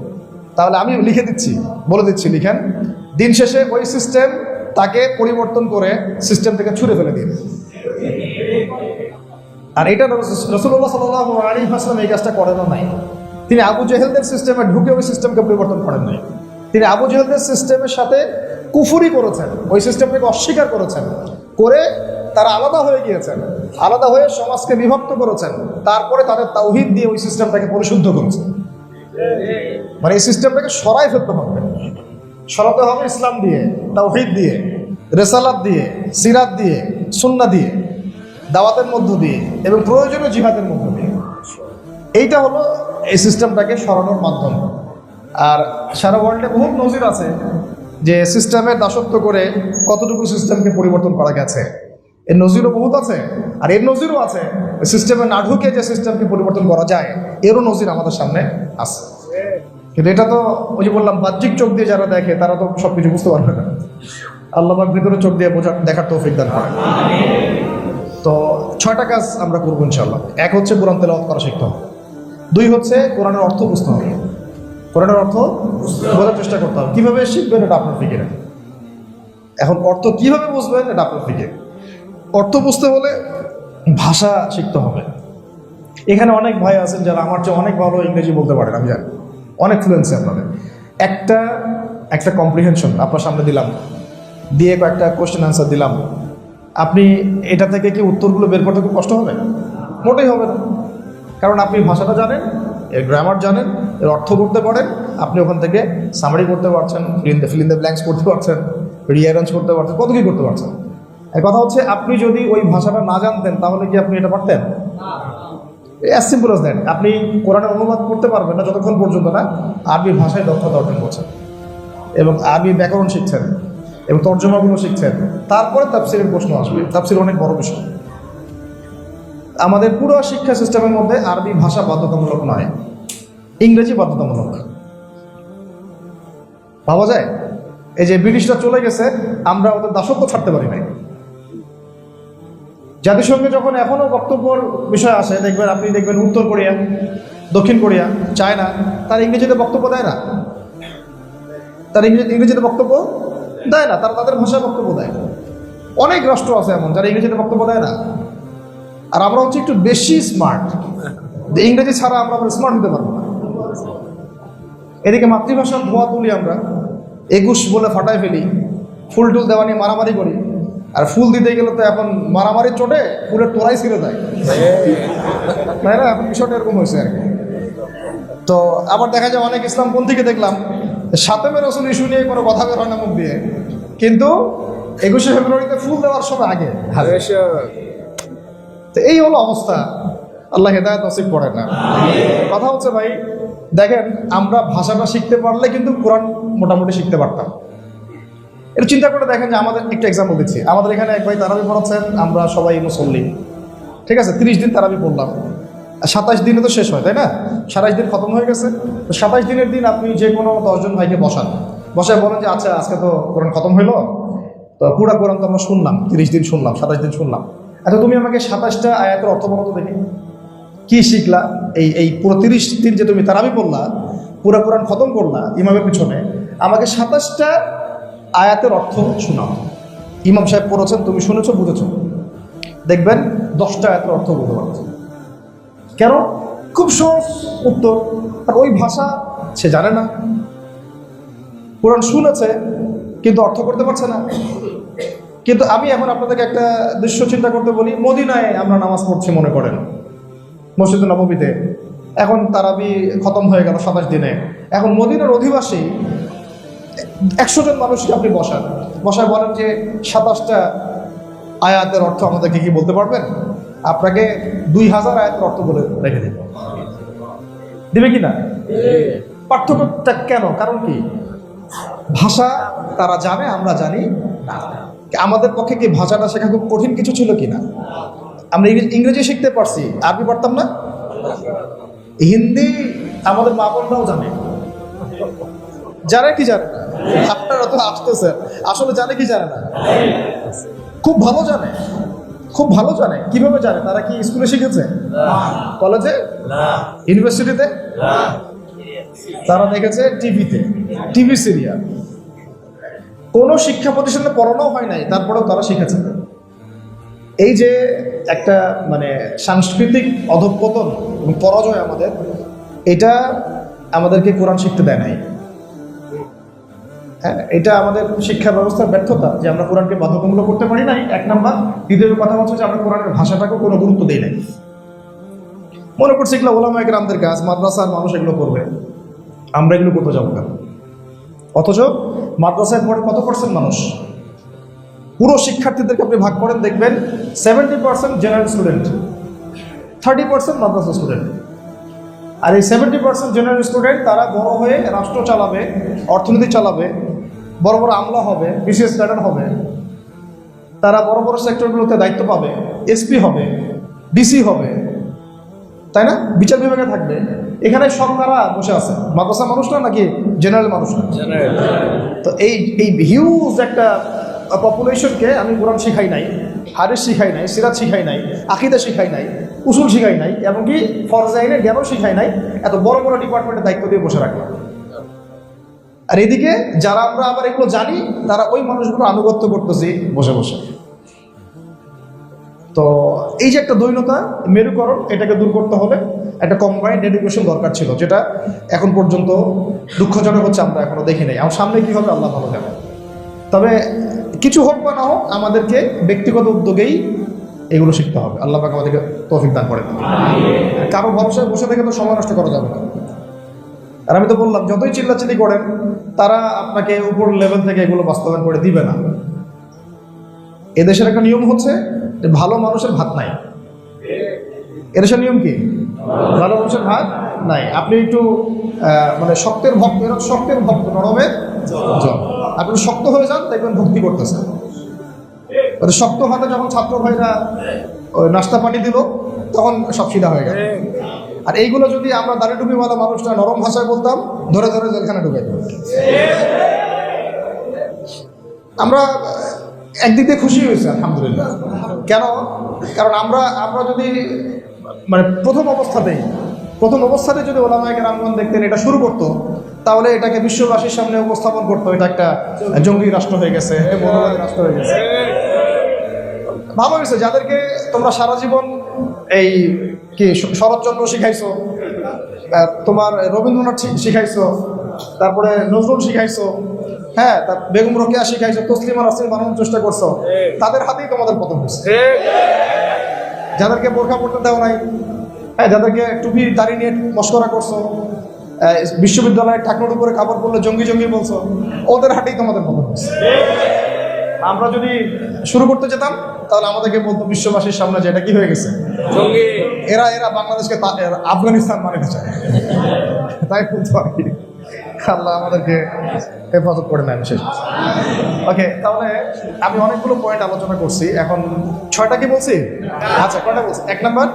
S1: তাহলে আমি লিখে দিচ্ছি, বলে দিচ্ছি, লিখেন, দিন শেষে ওই সিস্টেম তাকে পরিবর্তন করে সিস্টেম থেকে ছুঁড়ে ফেলে দিবে। আর এটা রাসূলুল্লাহ সাল্লাল্লাহু আলাইহি ওয়াসাল্লাম এই কাজটা করেন নাই। তিনি আবু জেহেলদের সিস্টেমে ঢুকে ওই সিস্টেমকে পরিবর্তন করেন নাই। তিনি আবু জেহেলদের সিস্টেমের সাথে কুফরি করেছেন, ওই সিস্টেমটাকে অস্বীকার করেছেন, করে তারা আলাদা হয়ে গিয়েছেন, আলাদা হয়ে সমাজকে বিভক্ত করেছেন, তারপরে তাদের তাওহীদ দিয়ে ওই সিস্টেমটাকে পরিশুদ্ধ করেছেন। মানে এই সিস্টেমটাকে সরাই ফেলতে হবে, সরাতে হবে ইসলাম দিয়ে, তাওহীদ দিয়ে, রেসালাত দিয়ে, সিরাত দিয়ে, সুন্নাহ দিয়ে, দাওয়াতের মধ্য দিয়ে এবং প্রয়োজনীয় জিহাদের মধ্য দিয়ে। এইটা হলো এই সিস্টেমটাকে সরানোর মাধ্যম। আর সারা ওয়ার্ল্ডে বহুত নজির আছে যে সিস্টেমের দাসত্ব করে কতটুকু সিস্টেমকে পরিবর্তন করা গেছে। এর নজিরও বহুত আছে, আর এর নজিরও আছে সিস্টেমে না ঢুকে যে সিস্টেমকে পরিবর্তন করা যায়, এরও নজির আমাদের সামনে আছে। কিন্তু এটা তো ওই যে বললাম, বাহ্যিক চোখ দিয়ে যারা দেখে তারা তো সব কিছু বুঝতে পারবে না। আল্লাহ পাক ভিতরে চোখ দিয়ে দেখার তৌফিক দান করেন। তো 6টা কাজ আমরা করবো ইনশাআল্লাহ। 1 হচ্ছে কোরআন তেলাওয়াত করা শিখতে হবে। 2 হচ্ছে কোরআনের অর্থ বুঝতে হবে, কোরআনের অর্থ বোঝার চেষ্টা করতে হবে। কীভাবে শিখবেন এটা আপনার ফিকিরে। এখন অর্থ কীভাবে বুঝবেন এটা আপনার ফিকির। অর্থ বুঝতে হলে ভাষা শিখতে হবে। এখানে অনেক ভাই আছেন যারা আমার চেয়ে অনেক ভালো ইংরেজি বলতে পারেন, আমি জানি, অনেক ফ্লুয়েন্সি আপনাদের। একটা কম্প্রিহেনশন আপনার সামনে দিলাম, দিয়ে কয়েকটা কোশ্চেন আনসার দিলাম, আপনি এটা থেকে কি উত্তরগুলো বের করতে খুব কষ্ট হবে? মোটেই হবে না, কারণ আপনি ভাষাটা জানেন, এর গ্রামার জানেন, এর অর্থ করতে পারেন, আপনি ওখান থেকে সামারি করতে পারছেন, ফিল ইন দ্য ব্ল্যাঙ্কস করতে পারছেন, রিঅ্যারেঞ্জ করতে পারছেন, কত কি করতে পারছেন। এর কথা হচ্ছে আপনি যদি ওই ভাষাটা না জানতেন তাহলে কি আপনি এটা পারতেন? As simple as that. আপনি কোরআনের অনুবাদ করতে পারবেন না যতক্ষণ পর্যন্ত না আরবি ভাষায় দক্ষতা অর্জন করছেন এবং আরবি ব্যাকরণ শিখছেন এবং তর্জমাগুলো শিখছেন, তারপরে তাফসিরের প্রশ্ন আসবে। তাফসির অনেক বড় বিষয়। আমাদের পুরো শিক্ষা সিস্টেমের মধ্যে আরবি ভাষা বাধ্যতামূলক নয়, ইংরেজি বাধ্যতামূলক। ভাবা যায়? এই যে ব্রিটিশরা চলে গেছে, আমরা ওদের দাসত্ব ছাড়তে পারি নাই। জাতিসংঘে যখন এখনো বক্তব্যর বিষয় আসে, আপনি দেখবেন উত্তর কোরিয়া, দক্ষিণ কোরিয়া, চায়না, তারা ইংরেজিতে বক্তব্য দেয় না। তারা ইংরেজিতে বক্তব্য দেয় না, তারা তাদের ভাষায় বক্তব্য দেয়। অনেক রাষ্ট্র আছে এমন যারা ইংরেজিতে বক্তব্য দেয় না। আর আমরা হচ্ছে একটু বেশি স্মার্ট, ইংরেজি ছাড়া আমরা স্মার্ট হতে পারবো না। এদিকে মাতৃভাষার ধোয়া তুলি আমরা, 21 বলে ফাটাই ফেলি, ফুল টুল দেওয়া নিয়ে মারামারি করি। আর ফুল দিতে গেলে তো এখন মারামারি চোটে ফুলের তোড়াই ছিঁড়ে যায়, তাই না? এখন বিষয়টা এরকম হয়েছে আর কি। তো আবার দেখা যায় অনেক ইসলামপন্থীকে দেখলাম সাতেমে রসুল ইস্যু নিয়ে কোনো কথা বের হয় না মুখ দিয়ে, কিন্তু 21শে ফেব্রুয়ারিতে ফুল দেওয়ার সময় আগে। তো এই হলো অবস্থা। আল্লাহ হেদায়েত নসিব করে না। কথা হচ্ছে ভাই, দেখেন আমরা ভাষাটা শিখতে পারলে কিন্তু কোরআন মোটামুটি শিখতে পারতাম। এটা চিন্তা করে দেখেন যে আমাদের একটা এক্সাম্পল দিচ্ছি। আমাদের এখানে এক ভাই তারাবি পড়াচ্ছেন, আমরা সবাই মুসল্লি, ঠিক আছে? 30 দিন তারাবি পড়লাম, 27 দিনে তো শেষ হয়, তাই না? 27 দিন খতম হয়ে গেছে। তো 27 দিনের দিন আপনি যে কোনো 10 জন ভাইকে বসায় বলেন যে আচ্ছা আজকে তো কোরআন খতম হইলো, তো পুরা কোরআন তো আমরা শুনলাম, 30 দিন শুনলাম, 27 দিন শুনলাম। আচ্ছা তুমি আমাকে 27টা আয়াতের অর্থ বলো তো দেখি, কি শিখলা? এই পুরো 30 দিন যে তুমি তারাবি পড়লা, পুরা কোরআন খতম করলা ইমামের পিছনে, আমাকে 27টা আয়াতের অর্থ শোনাও। ইমাম সাহেব পড়েছেন, তুমি শুনেছো, বুঝেছো, দেখবেন 10টা আয়াতের অর্থ বলতে পারছো। কেন? খুব সহজ উত্তর, আর ওই ভাষা সে জানে না। কোরআন শুনেছে কিন্তু অর্থ করতে পারছে না। কিন্তু আমি এখন আপনাদেরকে একটা দৃশ্য চিন্তা করতে বলি। মদিনায় আমরা নামাজ পড়ছি মনে করেন, মসজিদুল নববীতে, এখন তারাবি খতম হয়ে গেল 27 দিনে। এখন মদিনার অধিবাসী 100 জন মানুষকে আপনি বসায় বলেন যে 27টা আয়াতের অর্থ আমাদেরকে কি বলতে পারবেন? আপনাকে 2000 আয়াতের অর্থ বলে রেখে দিবে কি না? পার্থক্যটা কেন? কারণ কি? ভাষা তারা জানে, আমরা জানি না। আমাদের পক্ষে কি ভাষাটা শেখা খুব কঠিন কিছু ছিল কি না? আমরা ইংরেজি শিখতে পারছি, আরবি পারতাম না। হিন্দি আমাদের মা বোনরাও জানে কি জানে না? আপনারা তো আসতেছেন, আসলে জানে কি জানে না? খুব ভালো জানে। কিভাবে জানে? তারা কি স্কুলে শিখেছে? কলেজে? ইউনিভার্সিটিতে? তারা দেখেছে টিভি সিরিয়াল। কোনো শিক্ষা প্রতিষ্ঠানে পড়ানো হয় নাই, তারপরেও তারা শিখেছে। এই যে একটা মানে সাংস্কৃতিক অধঃপতন এবং পরাজয় আমাদের, এটা আমাদেরকে কোরআন শিখতে দেয় নাই। হ্যাঁ, এটা আমাদের শিক্ষা ব্যবস্থার ব্যর্থতা যে আমরা কোরআনকে বাধ্যতামূলক করতে পারি নাই, 1 নাম্বার। দ্বিতীয় কথা হচ্ছে যে আমরা কোরআনের ভাষাটাকেও কোনো গুরুত্ব দিই নাই। মনে করছি এগুলো ওলামায়ে কেরামদের কাজ, মাদ্রাসার মানুষ এগুলো করবে, আমরা এগুলো করতে যাবো কেন? অথচ মাদ্রাসায় পড়ে কত % মানুষ? পুরো শিক্ষার্থীদেরকে আপনি ভাগ করেন, দেখবেন 70% জেনারেল স্টুডেন্ট, 30% মাদ্রাসা স্টুডেন্ট। আর এই 70% জেনারেল স্টুডেন্ট তারা বড় হয়ে রাষ্ট্র চালাবে, অর্থনীতি চালাবে, বড় বড় আমলা হবে, বিশেষ ক্যাডার হবে, তারা বড় বড় সেক্টরগুলোতে দায়িত্ব পাবে, এসপি হবে, ডিসি হবে, তাই না? বিচার বিভাগে থাকবে। এখানে সব কারা বসে আছে? মাদ্রাসা মানুষ না নাকি জেনারেল মানুষ না? তো এই হিউজ একটা পপুলেশনকে আমি কোরআন শিখাই নাই, হাদিস শিখাই নাই, সিরাত শিখাই নাই, আকীদা শিখাই নাই, উসুল শিখাই নাই, এমনকি ফরজ আইনের জ্ঞানও শিখাই নাই, এত বড় বড় ডিপার্টমেন্টের দায়িত্ব দিয়ে বসে রাখলাম। আর এদিকে যারা আমরা আবার এগুলো জানি, তারা ওই মানুষগুলো আনুগত্য করতেছি বসে বসে। তো এই যে একটা দ্বৈনতা, মেরুকরণ, এটাকে দূর করতে হলে একটা কম্বাইন্ড এডুকেশন দরকার ছিল, যেটা এখন পর্যন্ত দুঃখজনক হচ্ছে আমরা এখনো দেখি নাই। আমার সামনে কী হবে আল্লাহ ভালো জানে। তবে কিছু হোক বা না হোক, আমাদেরকে ব্যক্তিগত উদ্যোগেই এগুলো শিখতে হবে। আল্লাহ পাক আমাদেরকে তৌফিক দান করেন। কারো ভরসায় বসে থেকে তো সময় নষ্ট করা যাবে না। আর আমি তো বললাম যতই চিল্লাচিল্লি করেন তারা আপনাকে উপর লেভেল থেকে এগুলো বাস্তবায়ন করে দিবে না। এদেশের একটা নিয়ম হচ্ছে যে ভালো মানুষের ভাত নাই। এদেশের নিয়ম কি? ভালো মানুষের ভাত নাই। আপনি একটু মানে শক্তের ভক্ত, এরা শক্তের ভক্ত, নরমের জল। আপনি শক্ত হয়ে যান, দেখবেন ভক্তি করতেছেন। শক্ত হাতে যখন ছাত্র ভাইরা নাস্তা পানি দিল তখন সব সিধা হয়ে গেল। আর এইগুলো যদি আমরা দাড়ি টুপিওয়ালা মানুষরা নরম ভাষায় বলতাম, ধরে ধরে জেলখানে ঢুকে দেব। আমরা একদিক দিয়ে খুশি হয়েছি আলহামদুলিল্লাহ। কেন? কারণ আমরা যদি মানে প্রথম অবস্থাতে যদি ওলামায়ে কেরামগণ দেখতেন এটা শুরু করতো, তাহলে এটাকে বিশ্ববাসীর সামনে উপস্থাপন করতো এটা একটা জঙ্গি রাষ্ট্র হয়ে গেছে, মৌলবাদী রাষ্ট্র হয়ে গেছে। ভালো হয়েছে যাদেরকে তোমরা সারা জীবন এই কি শরৎচন্দ্র শিখাইছো, তোমার রবীন্দ্রনাথ শিখাইছো, তারপরে নজরুল শিখাইছো, হ্যাঁ, তার বেগম রোকেয়া শিখাইছো, তসলিমা নাসরিন বানানোর চেষ্টা করছো, তাদের হাতেই তোমাদের পতন হয়েছে। যাদেরকে বোরখা পড়তে দেও নাই, হ্যাঁ, যাদেরকে টুপি দাড়ি নিয়ে মস্করা করছো, বিশ্ববিদ্যালয়ের ঠাকুরের উপরে কাপড় পরলে জঙ্গি জঙ্গি বলছো, ওদের হাতেই তোমাদের পতন হয়েছে। আমরা যদি শুরু করতে যেতাম তাহলে আমাদেরকে বলতো বিশ্ববাসীর সামনে যে এটা কি হয়ে গেছে, জঙ্গি, এরা বাংলাদেশকে আফগানিস্তান বানাতে চায়, তাই বলতো আর কি। আল্লাহ আমাদেরকে হেফাজত করে নেয় বিশেষ। ওকে, তাহলে আমি অনেকগুলো পয়েন্ট আলোচনা করছি, এখন 6টা কি বলছি? আচ্ছা, কয়টা বলছি? এক নাম্বার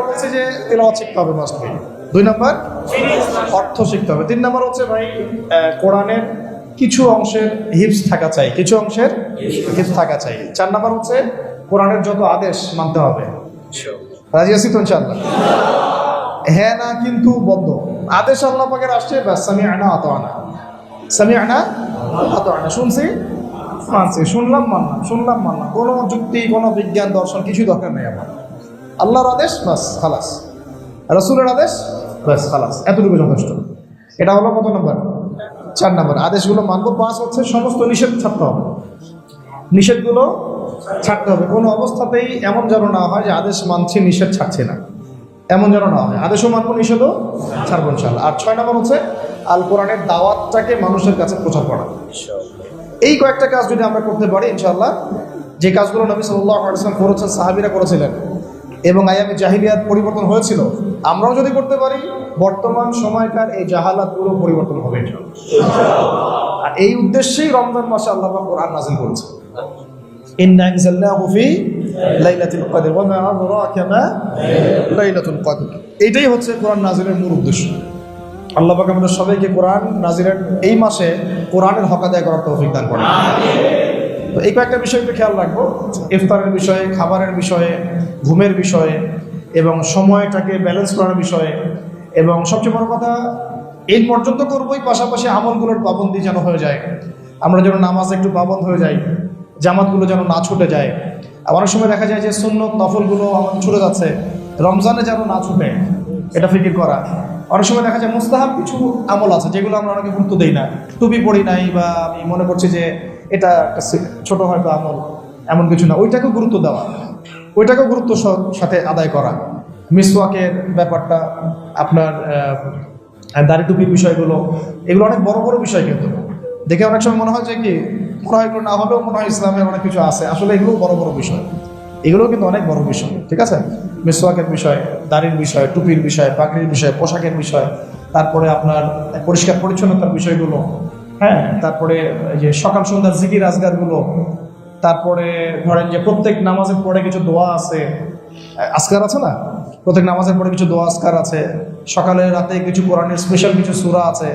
S1: বলছি যে তেলাওয়াত শিখতে হবে মাস্ট বি। 2 নাম্বার অর্থ শিখতে হবে। 3 নাম্বার হচ্ছে ভাই কোরআনের কিছু অংশের হিফজ থাকা চাই, 4 নাম্বার হচ্ছে কোরআনের যত আদেশ মানতে হবে। রাজি আছি তো ইনশাআল্লাহ? হ্যাঁ না কিন্তু বন্ধ আদেশ আল্লাহ পাকের আসছে, বাস সামিআনা আতাআনা, শুনছি মানছি, শুনলাম মানলাম, কোনো যুক্তি, কোনো বিজ্ঞান, দর্শন কিছু দরকার নেই আমার। আল্লাহর আদেশ বাস খালাস, রাসূলের আদেশ বাস খালাস, এতটুকু যথেষ্ট। এটা হলো কত নাম্বার? 4 নাম্বার। আদেশগুলো মানবো। 5 হচ্ছে সমস্ত নিষেধ ছাড়তে হবে, নিষেধগুলো ছাড়তে হবে। কোনো অবস্থাতেই এমন যেন না হয় যে আদেশ মানছি নিষেধ ছাড়ছি না, এমন যেন না হয়। আদেশও মানবো, নিষেধও ছাড়বো ইনশাআল্লাহ। আর 6 নাম্বার হচ্ছে আল কোরআনের দাওয়াতটাকে মানুষের কাছে প্রচার করা। এই কয়েকটা কাজ যদি আমরা করতে পারি ইনশাআল্লাহ, যে কাজগুলো নবী সাল্লাল্লাহু আলাইহি ওয়াসাল্লাম করেছেন, সাহাবীরা করেছিলেন এবং আয়ামে জাহিলিয়াত পরিবর্তন হয়েছিল, আমরাও যদি করতে পারি বর্তমান সময়কার এই জাহালাতগুলো পরিবর্তন হবে ইনশাআল্লাহ। আর এই উদ্দেশ্যেই রমজান মাসে আল্লাহ পাক কোরআন নাযিল করেছেন। ইন্না আনজালনাহু ফি লাইলাতুল কদর ওয়া মা আদরাকা মা লাইলাতুল কদর। এটাই হচ্ছে কোরআন নাযিলের মূল উদ্দেশ্য। আল্লাহ পাক আমাদের সবাইকে কোরআন নাযিলের এই মাসে কোরআনের হক আদায় করার তৌফিক দান করেন। তো এই কয়েকটা বিষয় একটু খেয়াল রাখবো, ইফতারের বিষয়ে, খাবারের বিষয়ে, ঘুমের বিষয়ে এবং সময়টাকে ব্যালেন্স করার বিষয়ে, এবং সবচেয়ে বড় কথা এই পর্যন্ত করবোই, পাশাপাশি আমলগুলোর পাবন্দি যেন হয়ে যায়, আমরা যেন নামাজ একটু পাবন্দ হয়ে যাই, জামাতগুলো যেন না ছুটে যায়। অনেক সময় দেখা যায় যে সুন্নত নফলগুলো আমাদের ছুটে যাচ্ছে, রমজানে যেন না ছুটে, এটা ফিকির করা। অনেক সময় দেখা যায় মুস্তাহাব কিছু আমল আছে যেগুলো আমরা অনেকে গুরুত্ব দিই না, টুপি পড়ি নাই, বা আমি মনে করছি যে এটা একটা ছোট হয়তো আমল, এমন কিছু না, ওইটাকেও গুরুত্ব দেওয়া, ওইটাকেও গুরুত্ব সাথে আদায় করা। মিসওয়াকের ব্যাপারটা, আপনার দাড়ি টুপির বিষয়গুলো, এগুলো অনেক বড় বড় বিষয়, কিন্তু দেখে অনেক সময় মনে হয় যে কি, মনে হয় এগুলো না হলেও মনে হয় ইসলামে অনেক কিছু আছে, আসলে এগুলো বড় বড় বিষয়, এগুলোও কিন্তু অনেক বড় বিষয়, ঠিক আছে? মিসওয়াকের বিষয়, দাড়ির বিষয়, টুপির বিষয়, পাগড়ির বিষয়, পোশাকের বিষয়, তারপরে আপনার পরিষ্কার পরিচ্ছন্নতার বিষয়গুলো, হ্যাঁ, তারপরে যে সকাল সন্ধ্যার জিকির আজগারগুলো, তারপরে ধরেন যে প্রত্যেক নামাজের পরে কিছু দোয়া আছে, আজকার আছে না, প্রত্যেক নামাজের পরে কিছু দোয়া আজকার আছে, সকালে রাতে কিছু কোরআনের স্পেশাল কিছু সূরা আছে,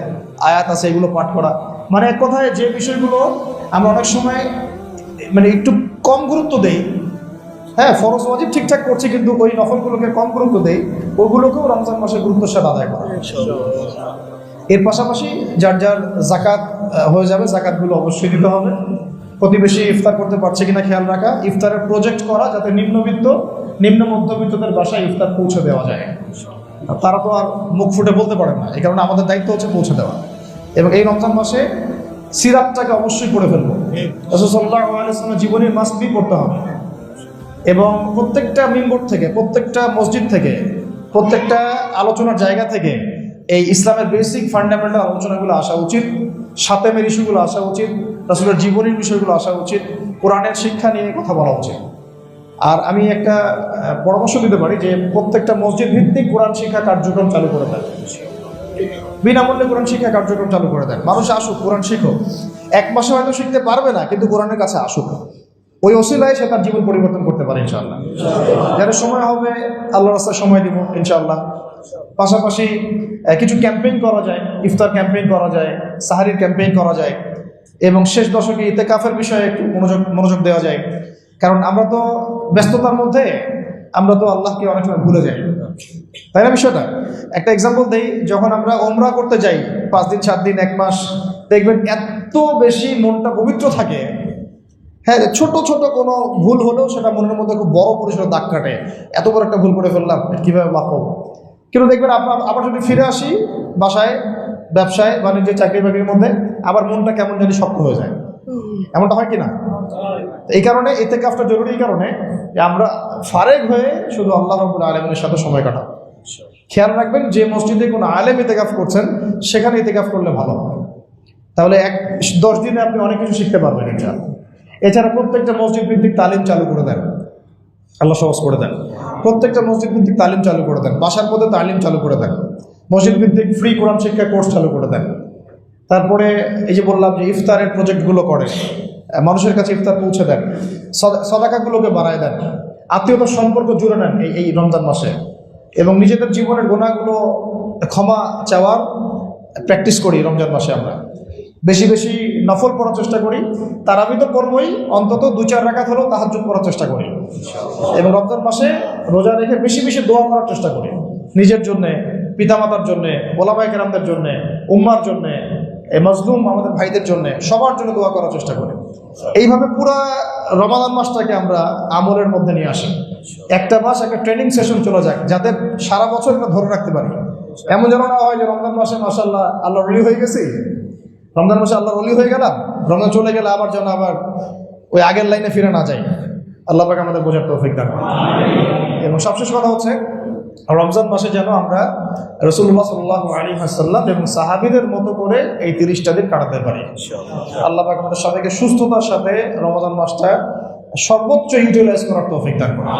S1: আয়াত আছে, এগুলো পাঠ করা। মানে এক কথায় যে বিষয়গুলো আমরা অনেক সময় মানে একটু কম গুরুত্ব দেই, হ্যাঁ, ফরজ ওয়াজিব ঠিকঠাক করছি কিন্তু ওই নফলগুলোকে কম গুরুত্ব দেই, ওগুলোকেও রমজান মাসে গুরুত্বের সাথে আদায় করা। এর পাশাপাশি যার যার জাকাত হয়ে যাবে, জাকাতগুলো অবশ্যই দিতে হবে। প্রতিবেশী ইফতার করতে পারছে কিনা খেয়াল রাখা, ইফতারের প্রজেক্ট করা, যাতে নিম্ন মধ্যবিত্তদের বাসায় ইফতার পৌঁছে দেওয়া যায়। তারা তো আর মুখ ফুটে বলতে পারে না, এই কারণে আমাদের দায়িত্ব হচ্ছে পৌঁছে দেওয়া। এবং এই রমজান মাসে সিরাতটাকে অবশ্যই পড়ে ফেলবো, রাসূল সাল্লাল্লাহু আলাইহি ওয়াসাল্লামের জীবনীর মাসবি পড়তে হবে। এবং প্রত্যেকটা মিম্বর থেকে, প্রত্যেকটা মসজিদ থেকে, প্রত্যেকটা আলোচনার জায়গা থেকে এই ইসলামের বেসিক ফান্ডামেন্টাল আলোচনাগুলো আসা উচিত, সাতেমের ইস্যুগুলো আসা উচিত, রাসূলের জীবনের বিষয়গুলো আসা উচিত, কোরআনের শিক্ষা নিয়ে কথা বলা উচিত। আর আমি একটা পরামর্শ দিতে পারি যে প্রত্যেকটা মসজিদ ভিত্তিক কোরআন শিক্ষা কার্যক্রম চালু করে দেন, বিনামূল্যে কোরআন শিক্ষা কার্যক্রম চালু করে দেন। মানুষ আসুক, কোরআন শিখুক। 1 মাসে হয়তো শিখতে পারবে না, কিন্তু কোরআনের কাছে আসুক। ওই ওসিলায় সে তার জীবন পরিবর্তন করতে পারে ইনশাআল্লাহ। যারা সময় হবে আল্লাহর রাস্তায় সময় দিব ইনশাআল্লাহ। পাশাপাশি কিছু ক্যাম্পেইন করা যায়, ইফতার ক্যাম্পেইন করা যায়, সাহারির ক্যাম্পেইন করা যায়, এবং শেষ দশকে ইতিকাফের বিষয়ে একটু মনোযোগ দেওয়া যায়। কারণ আমরা তো ব্যস্ততার মধ্যে আমরা তো আল্লাহকে অনেক সময় ভুলে যাই, তাই না? বিষয়টা একটা এক্সাম্পল দেই, যখন আমরা ওমরা করতে যাই 5 দিন 7 দিন 1 মাস, দেখবেন এত বেশি মনটা পবিত্র থাকে। হ্যাঁ, ছোট ছোট কোনো ভুল হলেও সেটা মনের মধ্যে খুব বড় পরিসরে দাগ কাটে। এত বড় একটা ভুল করে ফেললাম, কিভাবে মাফ হবো? কিন্তু দেখবেন আবার যদি ফিরে আসি বাসায়, ব্যবসায়, বাণিজ্য, চাকরি বাকরির মধ্যে, আবার মনটা কেমন জানি শক্ত হয়ে যায়। এমনটা হয় কিনা? এই কারণে ইতিকাফটা জরুরি, এই কারণে যে আমরা ফারেক হয়ে শুধু আল্লাহ রাব্বুল আলামিনের সাথে সময় কাটাবো। খেয়াল রাখবেন, যে মসজিদে কোনো আলেম ইতিকাফ করছেন সেখানে ইতিকাফ করলে ভালো। তাহলে 10 দিনে আপনি অনেক কিছু শিখতে পারবেন ইনশাআল্লাহ। এছাড়া প্রত্যেকটা মসজিদ ভিত্তিক তালিম চালু করে দেন, আল্লাহ সহজ করে দেন। প্রত্যেকটা মসজিদ ভিত্তিক তালিম চালু করে দেন, বাসার মধ্যে তালিম চালু করে দেন, মসজিদ ভিত্তিক ফ্রি কোরআন শিক্ষা কোর্স চালু করে দেন। তারপরে এই যে বললাম যে ইফতারের প্রজেক্টগুলো করে মানুষের কাছে ইফতার পৌঁছে দেন, সাদাকাগুলোকে বাড়ায় দেন, আত্মীয়তার সম্পর্ক জুড়ে নেন এই রমজান মাসে, এবং নিজেদের জীবনের গুনাহগুলো ক্ষমা চাওয়ার প্র্যাকটিস করি রমজান মাসে। আমরা বেশি বেশি নফল পড়ার চেষ্টা করি, তারাবি তো পড়বই, অন্তত 2-4 রাকাত হলেও তাহাজ্জুদ পড়ার চেষ্টা করি, এবং রমজান মাসে রোজা রেখে বেশি বেশি দোয়া করার চেষ্টা করি, নিজের জন্যে, পিতামাতার জন্যে, ওলামায়ে কেরামদের জন্যে, উম্মার জন্যে, এই মজলুম আমাদের ভাইদের জন্যে, সবার জন্য দোয়া করার চেষ্টা করি। এইভাবে পুরো রমাদান মাসটাকে আমরা আমলের মধ্যে নিয়ে আসি। একটা মাস একটা ট্রেনিং সেশন চলে যাক, যাতে সারা বছর আমরা ধরে রাখতে পারি। এমন যেন না হয় যে রমজান মাসে মাশাআল্লাহ আল্লাহর ওলি হয়ে গেছি, রমজান মাসে আল্লাহর ওলি হয়ে গেলাম, রমজান চলে গেলে আবার যেন আবার ওই আগের লাইনে ফিরে না যাই। আল্লাহ পাক আমাদের বোঝার তৌফিক দান করুন। এবং সবশেষ কথা হচ্ছে, রমজান মাসে যেন আমরা রাসূলুল্লাহ সাল্লাল্লাহু আলাইহি ওয়াসাল্লাম এবং সাহাবীদের মতো করে এই 30টা দিন কাটাতে পারি। আল্লাহ পাক আমাদের সবাইকে সুস্থতার সাথে রমজান মাসটা সর্বোচ্চ ইউটিলাইজ করার তৌফিক দান করুন।